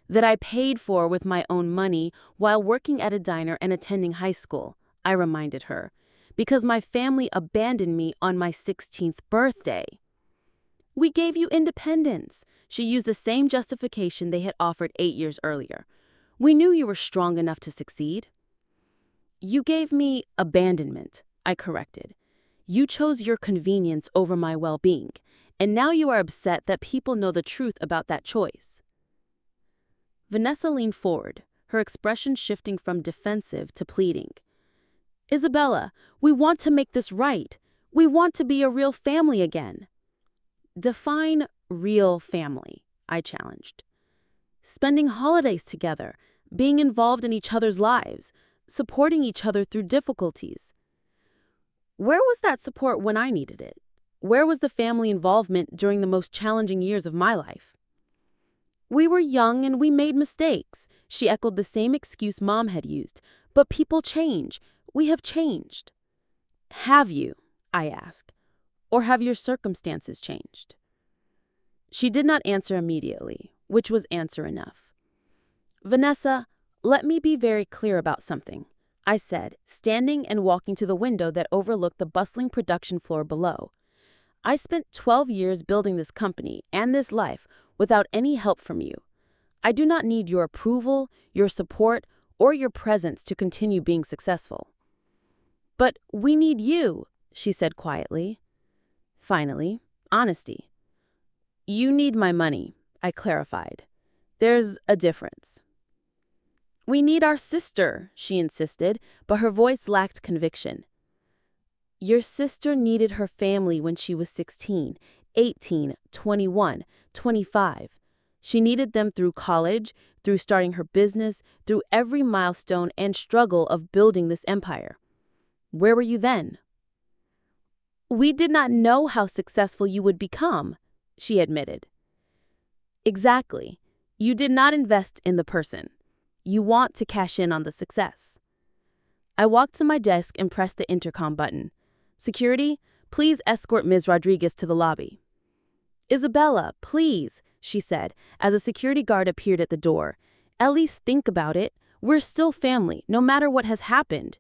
"That I paid for with my own money while working at a diner and attending high school," I reminded her, "because my family abandoned me on my 16th birthday." "We gave you independence." She used the same justification they had offered 8 years earlier. "We knew you were strong enough to succeed." "You gave me abandonment," I corrected. "You chose your convenience over my well-being, and now you are upset that people know the truth about that choice." Vanessa leaned forward, her expression shifting from defensive to pleading. "Isabella, we want to make this right. We want to be a real family again." "Define real family," I challenged. "Spending holidays together, being involved in each other's lives, supporting each other through difficulties." "Where was that support when I needed it? Where was the family involvement during the most challenging years of my life?" "We were young and we made mistakes." She echoed the same excuse Mom had used. "But people change. We have changed." "Have you?" I asked. "Or have your circumstances changed?" She did not answer immediately, which was answer enough. "Vanessa, let me be very clear about something," I said, standing and walking to the window that overlooked the bustling production floor below. "I spent 12 years building this company and this life without any help from you. I do not need your approval, your support, or your presence to continue being successful." "But we need you," she said quietly. Finally, honesty. "You need my money," I clarified. "There's a difference." "We need our sister," she insisted, but her voice lacked conviction. "Your sister needed her family when she was 16, 18, 21, 25. She needed them through college, through starting her business, through every milestone and struggle of building this empire. Where were you then?" "We did not know how successful you would become," she admitted. "Exactly. You did not invest in the person. You want to cash in on the success." I walked to my desk and pressed the intercom button. "Security, please escort Ms. Rodriguez to the lobby." "Isabella, please," she said, as a security guard appeared at the door. "At least think about it. We're still family, no matter what has happened."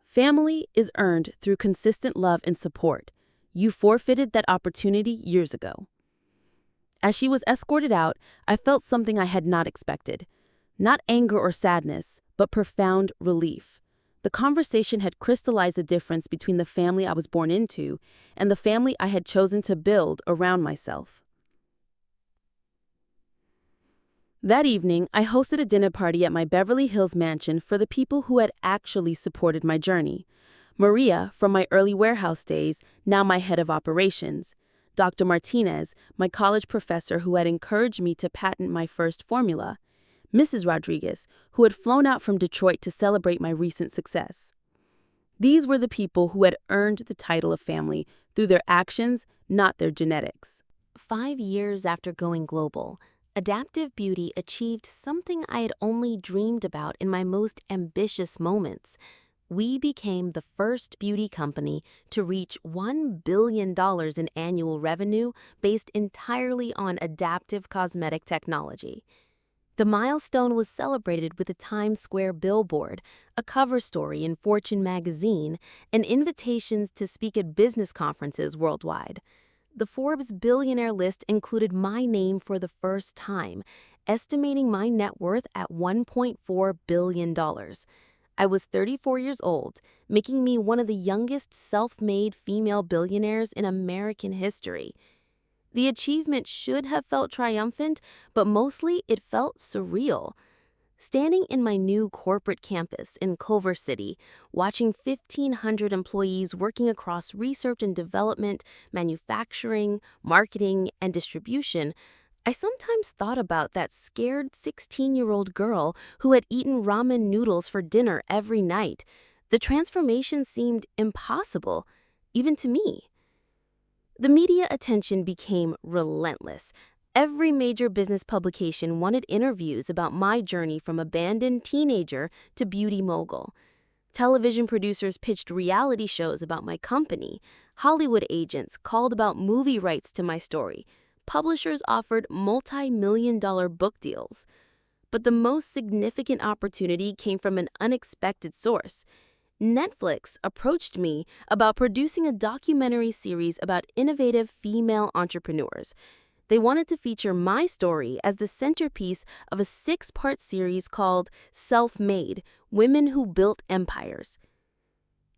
"Family is earned through consistent love and support. You forfeited that opportunity years ago." As she was escorted out, I felt something I had not expected. Not anger or sadness, but profound relief. The conversation had crystallized the difference between the family I was born into and the family I had chosen to build around myself. That evening, I hosted a dinner party at my Beverly Hills mansion for the people who had actually supported my journey. Maria, from my early warehouse days, now my head of operations. Dr. Martinez, my college professor who had encouraged me to patent my first formula. Mrs. Rodriguez, who had flown out from Detroit to celebrate my recent success. These were the people who had earned the title of family through their actions, not their genetics. 5 years after going global, Adaptive Beauty achieved something I had only dreamed about in my most ambitious moments. We became the first beauty company to reach $1 billion in annual revenue based entirely on adaptive cosmetic technology. The milestone was celebrated with a Times Square billboard, a cover story in Fortune magazine, and invitations to speak at business conferences worldwide. The Forbes billionaire list included my name for the first time, estimating my net worth at $1.4 billion. I was 34 years old, making me one of the youngest self-made female billionaires in American history. The achievement should have felt triumphant, but mostly it felt surreal. Standing in my new corporate campus in Culver City, watching 1,500 employees working across research and development, manufacturing, marketing, and distribution, I sometimes thought about that scared 16-year-old girl who had eaten ramen noodles for dinner every night. The transformation seemed impossible, even to me. The media attention became relentless. Every major business publication wanted interviews about my journey from abandoned teenager to beauty mogul. Television producers pitched reality shows about my company. Hollywood agents called about movie rights to my story. Publishers offered multi-million-dollar book deals. But the most significant opportunity came from an unexpected source. Netflix approached me about producing a documentary series about innovative female entrepreneurs. They wanted to feature my story as the centerpiece of a 6-part series called Self-Made: Women Who Built Empires.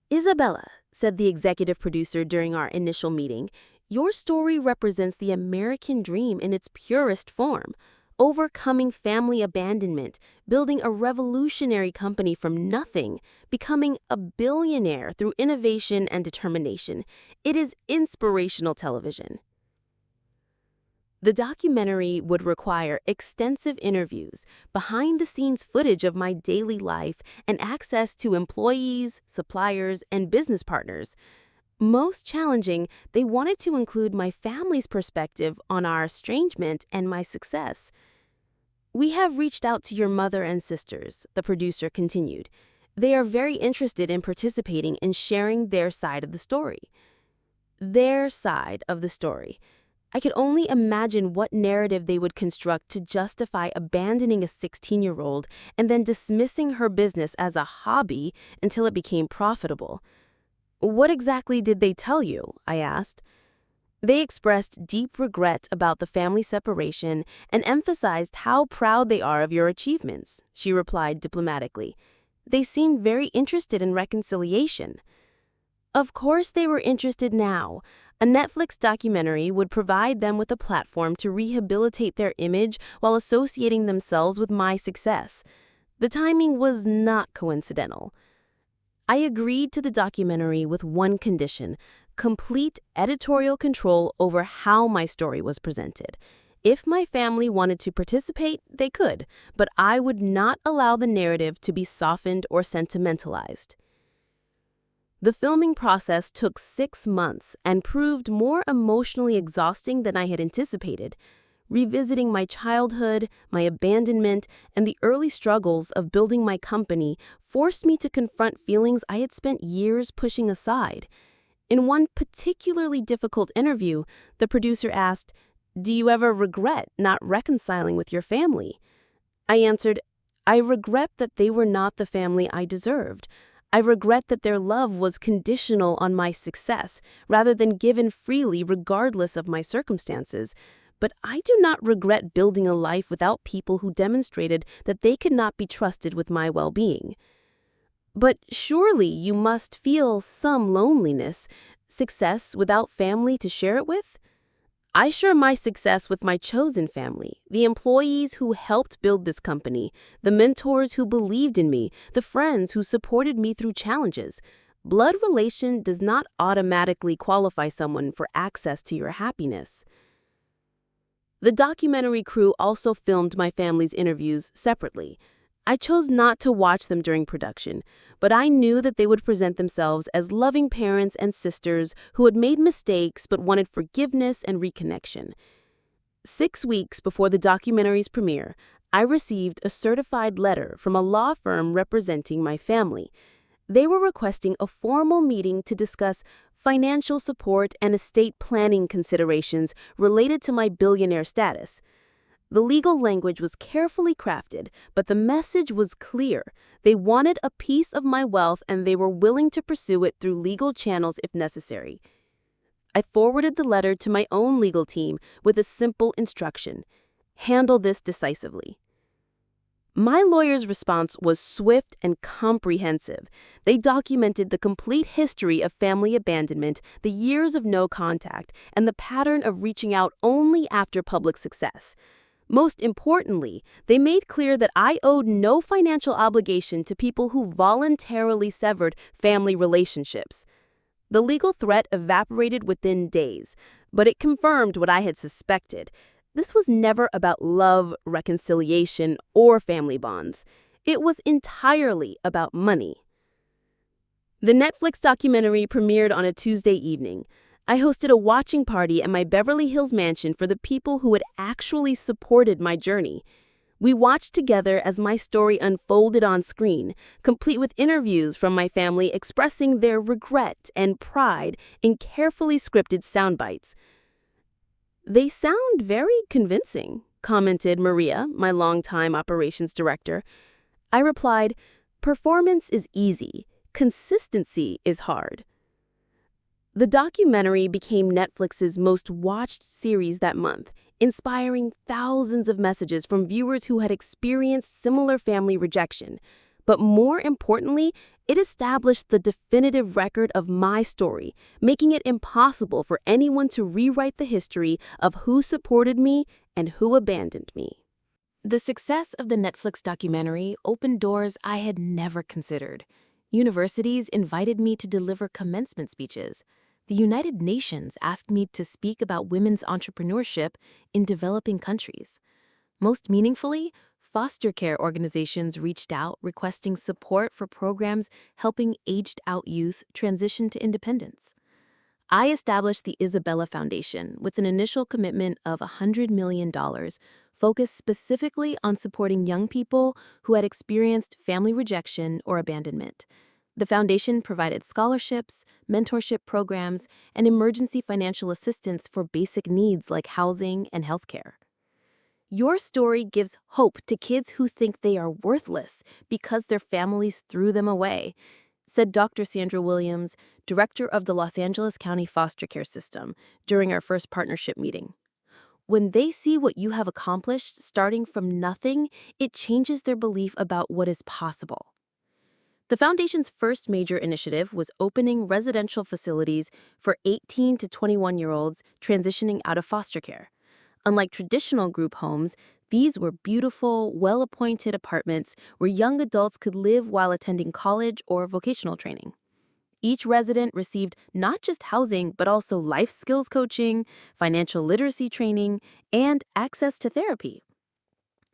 "Isabella," said the executive producer during our initial meeting, "your story represents the American dream in its purest form. Overcoming family abandonment, building a revolutionary company from nothing, becoming a billionaire through innovation and determination. It is inspirational television." The documentary would require extensive interviews, behind-the-scenes footage of my daily life, and access to employees, suppliers, and business partners. Most challenging, they wanted to include my family's perspective on our estrangement and my success. "We have reached out to your mother and sisters," the producer continued. "They are very interested in participating and sharing their side of the story." Their side of the story. I could only imagine what narrative they would construct to justify abandoning a 16-year-old and then dismissing her business as a hobby until it became profitable. "What exactly did they tell you?" I asked. "They expressed deep regret about the family separation and emphasized how proud they are of your achievements," she replied diplomatically. "They seemed very interested in reconciliation." Of course they were interested now. A Netflix documentary would provide them with a platform to rehabilitate their image while associating themselves with my success. The timing was not coincidental. I agreed to the documentary with one condition: complete editorial control over how my story was presented. If my family wanted to participate, they could, but I would not allow the narrative to be softened or sentimentalized. The filming process took 6 months and proved more emotionally exhausting than I had anticipated. Revisiting my childhood, my abandonment, and the early struggles of building my company forced me to confront feelings I had spent years pushing aside. In one particularly difficult interview, the producer asked, "Do you ever regret not reconciling with your family?" I answered, "I regret that they were not the family I deserved. I regret that their love was conditional on my success, rather than given freely regardless of my circumstances. But I do not regret building a life without people who demonstrated that they could not be trusted with my well-being." "But surely you must feel some loneliness, success without family to share it with?" "I share my success with my chosen family, the employees who helped build this company, the mentors who believed in me, the friends who supported me through challenges. Blood relation does not automatically qualify someone for access to your happiness." The documentary crew also filmed my family's interviews separately. I chose not to watch them during production, but I knew that they would present themselves as loving parents and sisters who had made mistakes but wanted forgiveness and reconnection. 6 weeks before the documentary's premiere, I received a certified letter from a law firm representing my family. They were requesting a formal meeting to discuss financial support and estate planning considerations related to my billionaire status. The legal language was carefully crafted, but the message was clear. They wanted a piece of my wealth and they were willing to pursue it through legal channels if necessary. I forwarded the letter to my own legal team with a simple instruction: handle this decisively. My lawyer's response was swift and comprehensive. They documented the complete history of family abandonment, the years of no contact, and the pattern of reaching out only after public success. Most importantly, they made clear that I owed no financial obligation to people who voluntarily severed family relationships. The legal threat evaporated within days, but it confirmed what I had suspected. This was never about love, reconciliation, or family bonds. It was entirely about money. The Netflix documentary premiered on a Tuesday evening. I hosted a watching party at my Beverly Hills mansion for the people who had actually supported my journey. We watched together as my story unfolded on screen, complete with interviews from my family expressing their regret and pride in carefully scripted sound bites. "They sound very convincing," commented Maria, my longtime operations director. I replied, "Performance is easy. Consistency is hard." The documentary became Netflix's most watched series that month, inspiring thousands of messages from viewers who had experienced similar family rejection. But more importantly, it established the definitive record of my story, making it impossible for anyone to rewrite the history of who supported me and who abandoned me. The success of the Netflix documentary opened doors I had never considered. Universities invited me to deliver commencement speeches. The United Nations asked me to speak about women's entrepreneurship in developing countries. Most meaningfully, foster care organizations reached out requesting support for programs helping aged-out youth transition to independence. I established the Isabella Foundation with an initial commitment of $100 million, focused specifically on supporting young people who had experienced family rejection or abandonment. The foundation provided scholarships, mentorship programs, and emergency financial assistance for basic needs like housing and healthcare. Your story gives hope to kids who think they are worthless because their families threw them away, said Dr. Sandra Williams, director of the Los Angeles County Foster Care System, during our first partnership meeting. When they see what you have accomplished starting from nothing, it changes their belief about what is possible. The Foundation's first major initiative was opening residential facilities for 18 to 21-year-olds transitioning out of foster care. Unlike traditional group homes, these were beautiful, well-appointed apartments where young adults could live while attending college or vocational training. Each resident received not just housing, but also life skills coaching, financial literacy training, and access to therapy.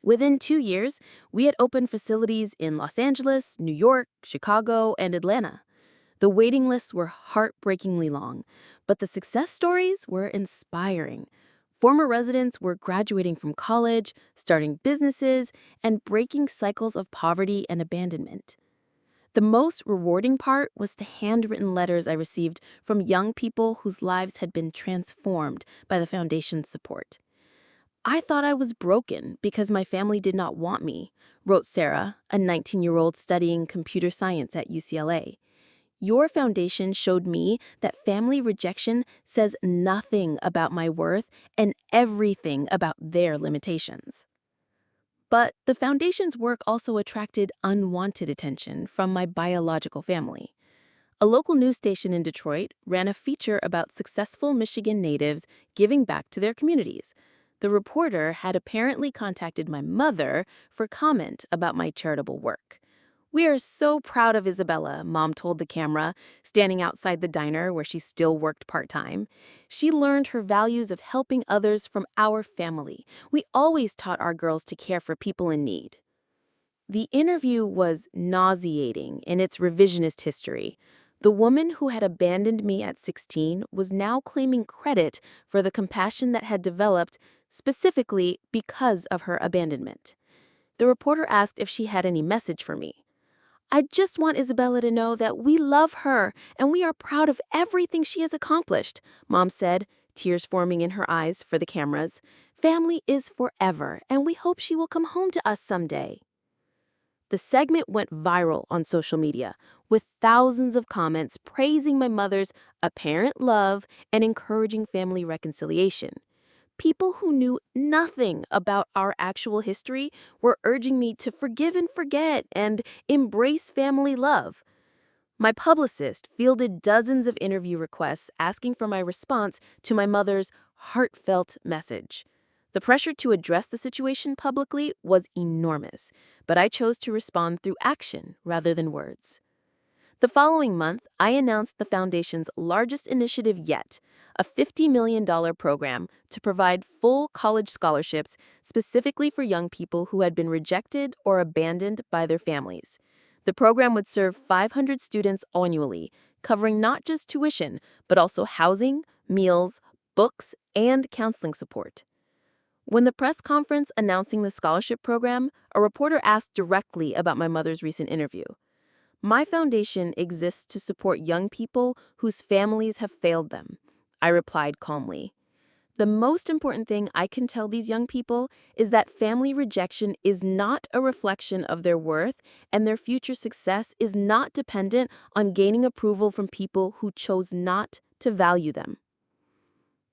Within 2 years, we had opened facilities in Los Angeles, New York, Chicago, and Atlanta. The waiting lists were heartbreakingly long, but the success stories were inspiring. Former residents were graduating from college, starting businesses, and breaking cycles of poverty and abandonment. The most rewarding part was the handwritten letters I received from young people whose lives had been transformed by the Foundation's support. "I thought I was broken because my family did not want me," wrote Sarah, a 19-year-old studying computer science at UCLA. "Your foundation showed me that family rejection says nothing about my worth and everything about their limitations." But the foundation's work also attracted unwanted attention from my biological family. A local news station in Detroit ran a feature about successful Michigan natives giving back to their communities. The reporter had apparently contacted my mother for comment about my charitable work. "We are so proud of Isabella," Mom told the camera, standing outside the diner where she still worked part-time. "She learned her values of helping others from our family. We always taught our girls to care for people in need." The interview was nauseating in its revisionist history. The woman who had abandoned me at 16 was now claiming credit for the compassion that had developed specifically because of her abandonment. The reporter asked if she had any message for me. "I just want Isabella to know that we love her and we are proud of everything she has accomplished," Mom said, tears forming in her eyes for the cameras. "Family is forever, and we hope she will come home to us someday." The segment went viral on social media, with thousands of comments praising my mother's apparent love and encouraging family reconciliation. People who knew nothing about our actual history were urging me to forgive and forget and embrace family love. My publicist fielded dozens of interview requests asking for my response to my mother's heartfelt message. The pressure to address the situation publicly was enormous, but I chose to respond through action rather than words. The following month, I announced the foundation's largest initiative yet, a $50 million program to provide full college scholarships specifically for young people who had been rejected or abandoned by their families. The program would serve 500 students annually, covering not just tuition, but also housing, meals, books, and counseling support. When the press conference announcing the scholarship program, a reporter asked directly about my mother's recent interview. My foundation exists to support young people whose families have failed them, I replied calmly. The most important thing I can tell these young people is that family rejection is not a reflection of their worth, and their future success is not dependent on gaining approval from people who chose not to value them.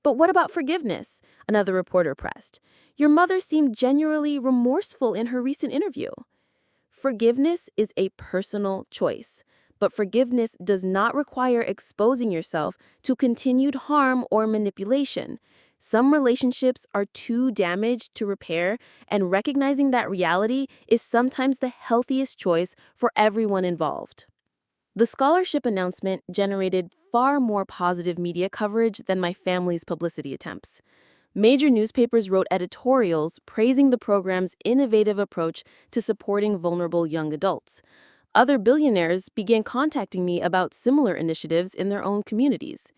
But what about forgiveness? Another reporter pressed. Your mother seemed genuinely remorseful in her recent interview. Forgiveness is a personal choice, but forgiveness does not require exposing yourself to continued harm or manipulation. Some relationships are too damaged to repair, and recognizing that reality is sometimes the healthiest choice for everyone involved. The scholarship announcement generated far more positive media coverage than my family's publicity attempts. Major newspapers wrote editorials praising the program's innovative approach to supporting vulnerable young adults. Other billionaires began contacting me about similar initiatives in their own communities.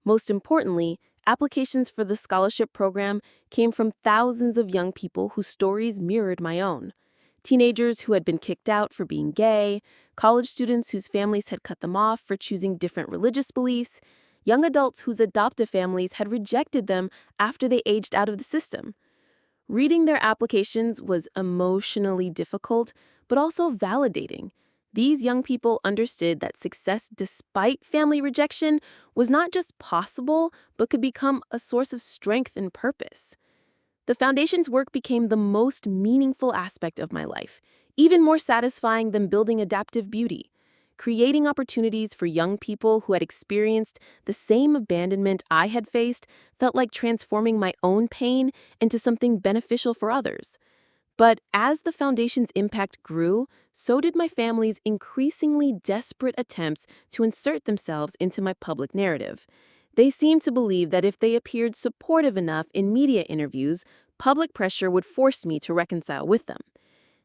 Most importantly, applications for the scholarship program came from thousands of young people whose stories mirrored my own. Teenagers who had been kicked out for being gay, college students whose families had cut them off for choosing different religious beliefs, young adults whose adoptive families had rejected them after they aged out of the system. Reading their applications was emotionally difficult, but also validating. These young people understood that success despite family rejection was not just possible, but could become a source of strength and purpose. The foundation's work became the most meaningful aspect of my life, even more satisfying than building adaptive beauty. Creating opportunities for young people who had experienced the same abandonment I had faced felt like transforming my own pain into something beneficial for others. But as the foundation's impact grew, so did my family's increasingly desperate attempts to insert themselves into my public narrative. They seemed to believe that if they appeared supportive enough in media interviews, public pressure would force me to reconcile with them.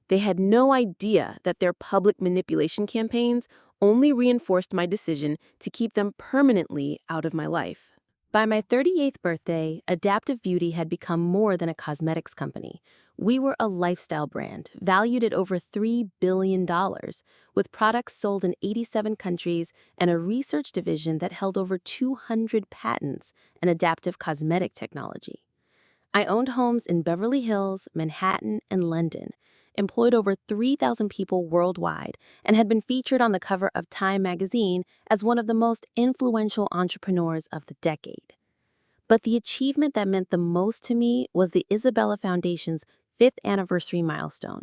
They had no idea that their public manipulation campaigns only reinforced my decision to keep them permanently out of my life. By my 38th birthday, Adaptive Beauty had become more than a cosmetics company. We were a lifestyle brand, valued at over $3 billion, with products sold in 87 countries and a research division that held over 200 patents in adaptive cosmetic technology. I owned homes in Beverly Hills, Manhattan, and London, employed over 3,000 people worldwide, and had been featured on the cover of Time magazine as one of the most influential entrepreneurs of the decade. But the achievement that meant the most to me was the Isabella Foundation's 5th anniversary milestone.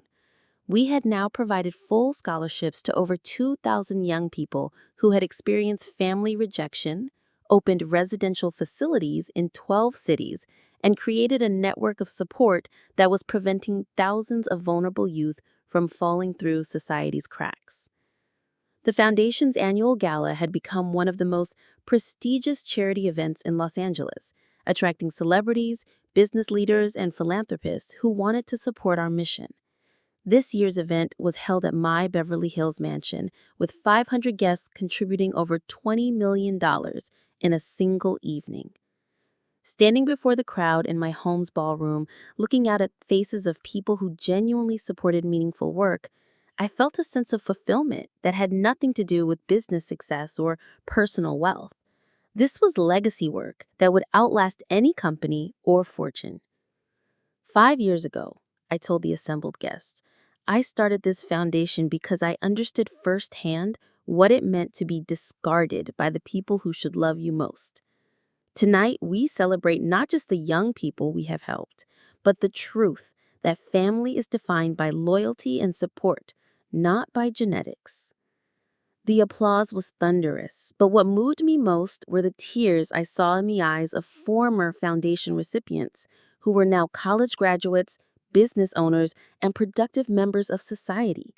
We had now provided full scholarships to over 2,000 young people who had experienced family rejection, opened residential facilities in 12 cities, and created a network of support that was preventing thousands of vulnerable youth from falling through society's cracks. The Foundation's annual gala had become one of the most prestigious charity events in Los Angeles, attracting celebrities, business leaders, and philanthropists who wanted to support our mission. This year's event was held at my Beverly Hills mansion, with 500 guests contributing over $20 million in a single evening. Standing before the crowd in my home's ballroom, looking out at faces of people who genuinely supported meaningful work, I felt a sense of fulfillment that had nothing to do with business success or personal wealth. This was legacy work that would outlast any company or fortune. 5 years ago, I told the assembled guests, I started this foundation because I understood firsthand what it meant to be discarded by the people who should love you most. Tonight, we celebrate not just the young people we have helped, but the truth that family is defined by loyalty and support, not by genetics. The applause was thunderous, but what moved me most were the tears I saw in the eyes of former foundation recipients who were now college graduates, business owners, and productive members of society.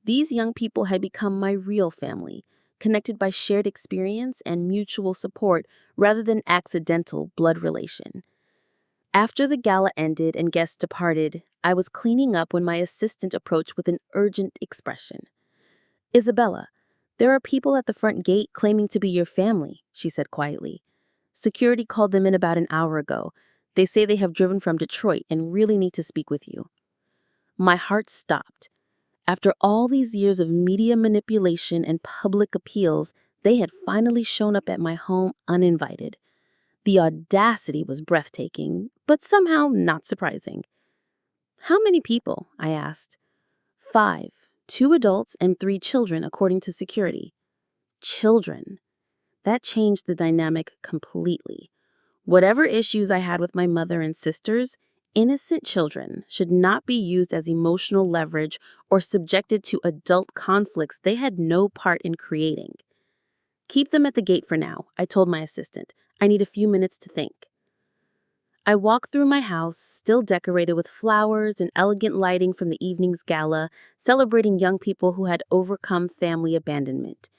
These young people had become my real family, connected by shared experience and mutual support rather than accidental blood relation. After the gala ended and guests departed, I was cleaning up when my assistant approached with an urgent expression. "Isabella, there are people at the front gate claiming to be your family," she said quietly. "Security called them in about an hour ago. They say they have driven from Detroit and really need to speak with you." My heart stopped. After all these years of media manipulation and public appeals, they had finally shown up at my home uninvited. The audacity was breathtaking, but somehow not surprising. "How many people?" I asked. "5, 2 adults and 3 children, according to security." Children. That changed the dynamic completely. Whatever issues I had with my mother and sisters, innocent children should not be used as emotional leverage or subjected to adult conflicts they had no part in creating. "Keep them at the gate for now," I told my assistant. "I need a few minutes to think." I walked through my house, still decorated with flowers and elegant lighting from the evening's gala, celebrating young people who had overcome family abandonment.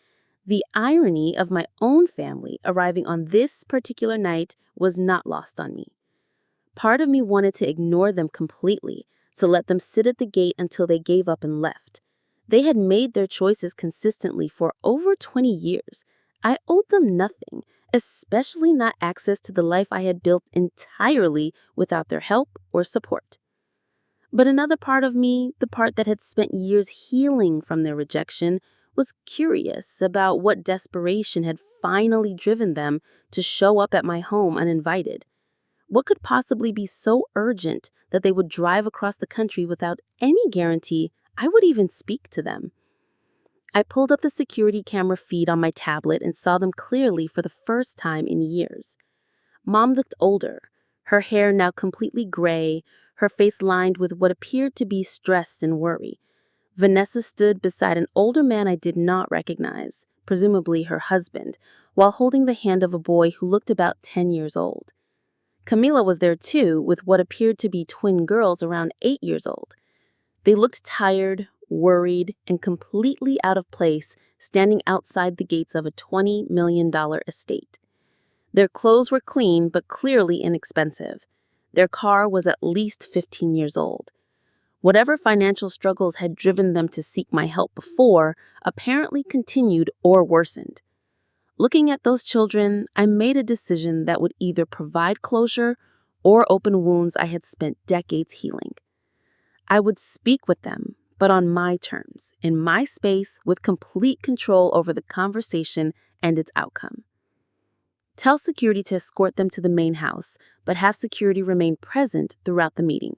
The irony of my own family arriving on this particular night was not lost on me. Part of me wanted to ignore them completely, to let them sit at the gate until they gave up and left. They had made their choices consistently for over 20 years. I owed them nothing, especially not access to the life I had built entirely without their help or support. But another part of me, the part that had spent years healing from their rejection, was curious about what desperation had finally driven them to show up at my home uninvited. What could possibly be so urgent that they would drive across the country without any guarantee I would even speak to them? I pulled up the security camera feed on my tablet and saw them clearly for the first time in years. Mom looked older, her hair now completely gray, her face lined with what appeared to be stress and worry. Vanessa stood beside an older man I did not recognize, presumably her husband, while holding the hand of a boy who looked about 10 years old. Camila was there too, with what appeared to be twin girls around 8 years old. They looked tired, worried, and completely out of place, standing outside the gates of a $20 million estate. Their clothes were clean but clearly inexpensive. Their car was at least 15 years old. Whatever financial struggles had driven them to seek my help before apparently continued or worsened. Looking at those children, I made a decision that would either provide closure or open wounds I had spent decades healing. I would speak with them, but on my terms, in my space, with complete control over the conversation and its outcome. Tell security to escort them to the main house, but have security remain present throughout the meeting.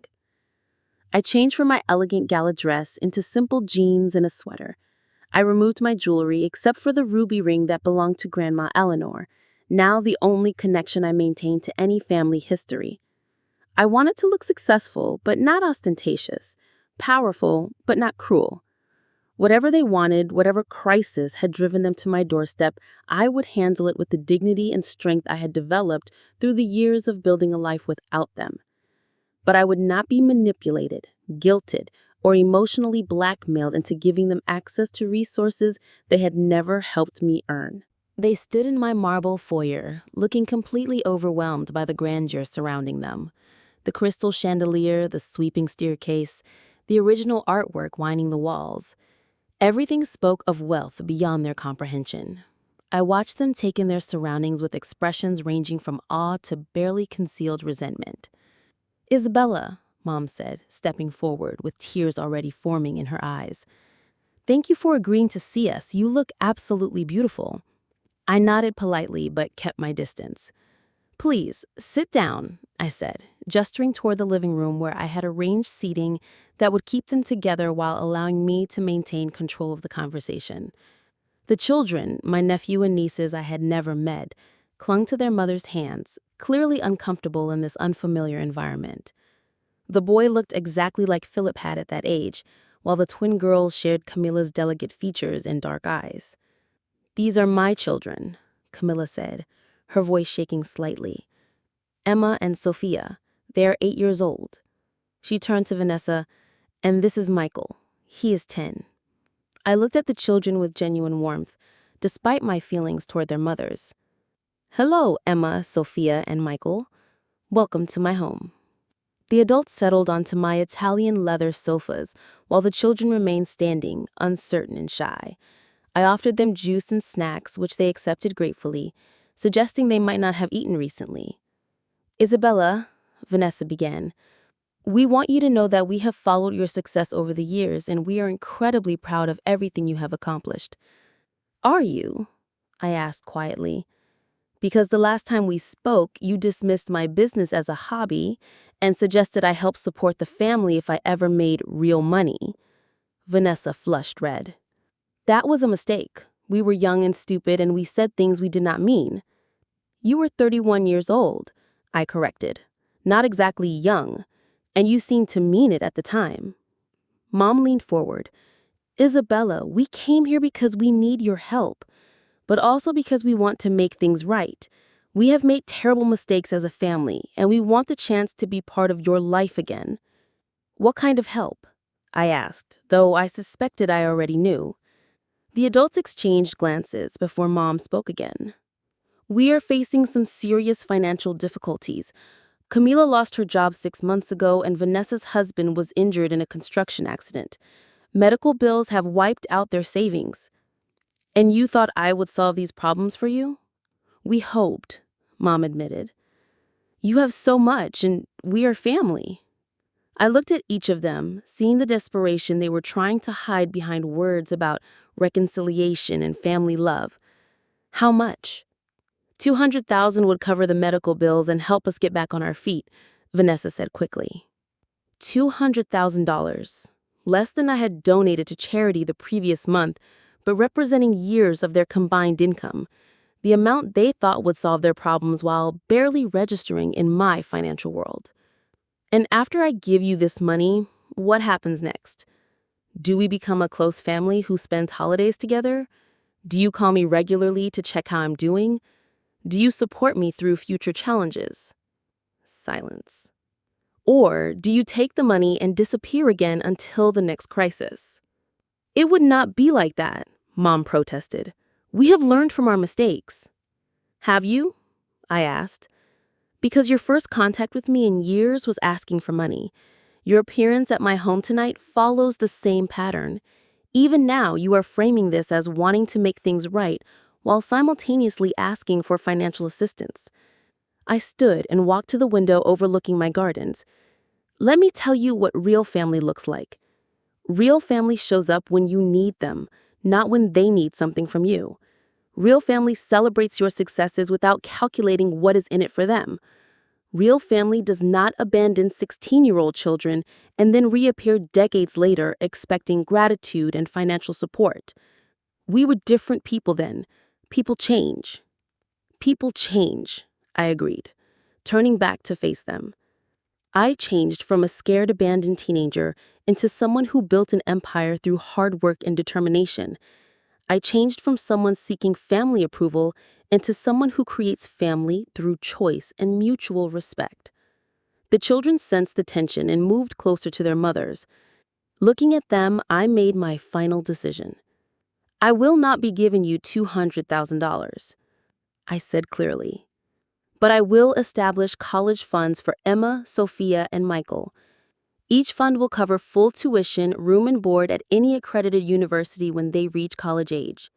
I changed from my elegant gala dress into simple jeans and a sweater. I removed my jewelry except for the ruby ring that belonged to Grandma Eleanor, now the only connection I maintained to any family history. I wanted to look successful, but not ostentatious, powerful, but not cruel. Whatever they wanted, whatever crisis had driven them to my doorstep, I would handle it with the dignity and strength I had developed through the years of building a life without them. But I would not be manipulated, guilted, or emotionally blackmailed into giving them access to resources they had never helped me earn. They stood in my marble foyer, looking completely overwhelmed by the grandeur surrounding them. The crystal chandelier, the sweeping staircase, the original artwork lining the walls. Everything spoke of wealth beyond their comprehension. I watched them take in their surroundings with expressions ranging from awe to barely concealed resentment. "Isabella," Mom said, stepping forward with tears already forming in her eyes. "Thank you for agreeing to see us. You look absolutely beautiful." I nodded politely but kept my distance. "Please, sit down," I said, gesturing toward the living room where I had arranged seating that would keep them together while allowing me to maintain control of the conversation. The children, my nephew and nieces I had never met, clung to their mother's hands, clearly uncomfortable in this unfamiliar environment. The boy looked exactly like Philip had at that age, while the twin girls shared Camilla's delicate features and dark eyes. "These are my children," Camilla said, her voice shaking slightly. "Emma and Sophia. They are 8 years old." She turned to Vanessa, "And this is Michael. He is 10. I looked at the children with genuine warmth, despite my feelings toward their mothers. "Hello, Emma, Sophia, and Michael. Welcome to my home." The adults settled onto my Italian leather sofas, while the children remained standing, uncertain and shy. I offered them juice and snacks, which they accepted gratefully, suggesting they might not have eaten recently. "Isabella," Vanessa began, "we want you to know that we have followed your success over the years, and we are incredibly proud of everything you have accomplished." "Are you?" I asked quietly. "Because the last time we spoke, you dismissed my business as a hobby and suggested I help support the family if I ever made real money." Vanessa flushed red. "That was a mistake. We were young and stupid, and we said things we did not mean." "You were 31 years old," I corrected. "Not exactly young, and you seemed to mean it at the time." Mom leaned forward. "Isabella, we came here because we need your help, but also because we want to make things right. We have made terrible mistakes as a family, and we want the chance to be part of your life again." "What kind of help?" I asked, though I suspected I already knew. The adults exchanged glances before Mom spoke again. "We are facing some serious financial difficulties. Camila lost her job 6 months ago, and Vanessa's husband was injured in a construction accident. Medical bills have wiped out their savings." "And you thought I would solve these problems for you?" "We hoped," Mom admitted. "You have so much, and we are family." I looked at each of them, seeing the desperation they were trying to hide behind words about reconciliation and family love. "How much?" "200,000 would cover the medical bills and help us get back on our feet," Vanessa said quickly. $200,000. Less than I had donated to charity the previous month, but representing years of their combined income. The amount they thought would solve their problems while barely registering in my financial world. "And after I give you this money, what happens next? Do we become a close family who spends holidays together? Do you call me regularly to check how I'm doing? Do you support me through future challenges?" Silence. "Or do you take the money and disappear again until the next crisis?" "It would not be like that," Mom protested. "We have learned from our mistakes." "Have you?" I asked. "Because your first contact with me in years was asking for money. Your appearance at my home tonight follows the same pattern. Even now, you are framing this as wanting to make things right while simultaneously asking for financial assistance." I stood and walked to the window overlooking my gardens. "Let me tell you what real family looks like. Real family shows up when you need them, not when they need something from you. Real family celebrates your successes without calculating what is in it for them. Real family does not abandon 16-year-old children and then reappear decades later expecting gratitude and financial support. We were different people then. People change." "People change," I agreed, turning back to face them. I changed from a scared, abandoned teenager into someone who built an empire through hard work and determination. I changed from someone seeking family approval into someone who creates family through choice and mutual respect. The children sensed the tension and moved closer to their mothers. Looking at them, I made my final decision. "I will not be giving you $200,000. I said clearly. "But I will establish college funds for Emma, Sophia, and Michael. Each fund will cover full tuition, room and board at any accredited university when they reach college age."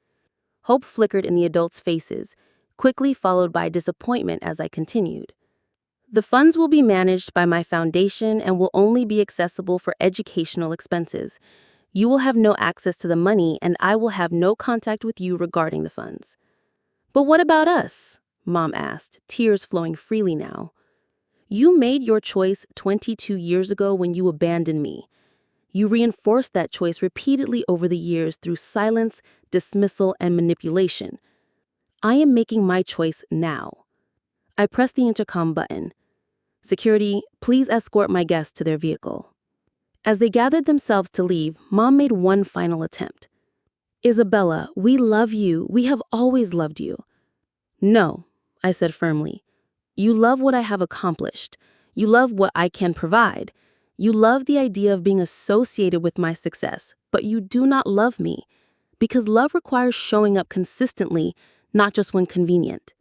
Hope flickered in the adults' faces, quickly followed by disappointment as I continued. "The funds will be managed by my foundation and will only be accessible for educational expenses. You will have no access to the money, and I will have no contact with you regarding the funds." "But what about us?" Mom asked, tears flowing freely now. "You made your choice 22 years ago when you abandoned me. You reinforced that choice repeatedly over the years through silence, dismissal, and manipulation. I am making my choice now." I pressed the intercom button. "Security, please escort my guests to their vehicle." As they gathered themselves to leave, Mom made one final attempt. "Isabella, we love you. We have always loved you." "No," I said firmly. "You love what I have accomplished. You love what I can provide. You love the idea of being associated with my success, but you do not love me. because love requires showing up consistently, not just when convenient.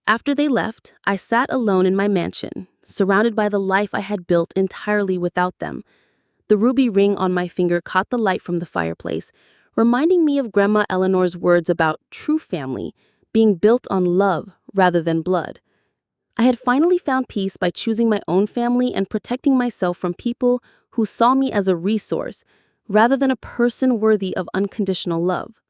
After they left, I sat alone in my mansion, surrounded by the life I had built entirely without them. The ruby ring on my finger caught the light from the fireplace, reminding me of Grandma Eleanor's words about true family being built on love rather than blood. I had finally found peace by choosing my own family and protecting myself from people who saw me as a resource rather than a person worthy of unconditional love.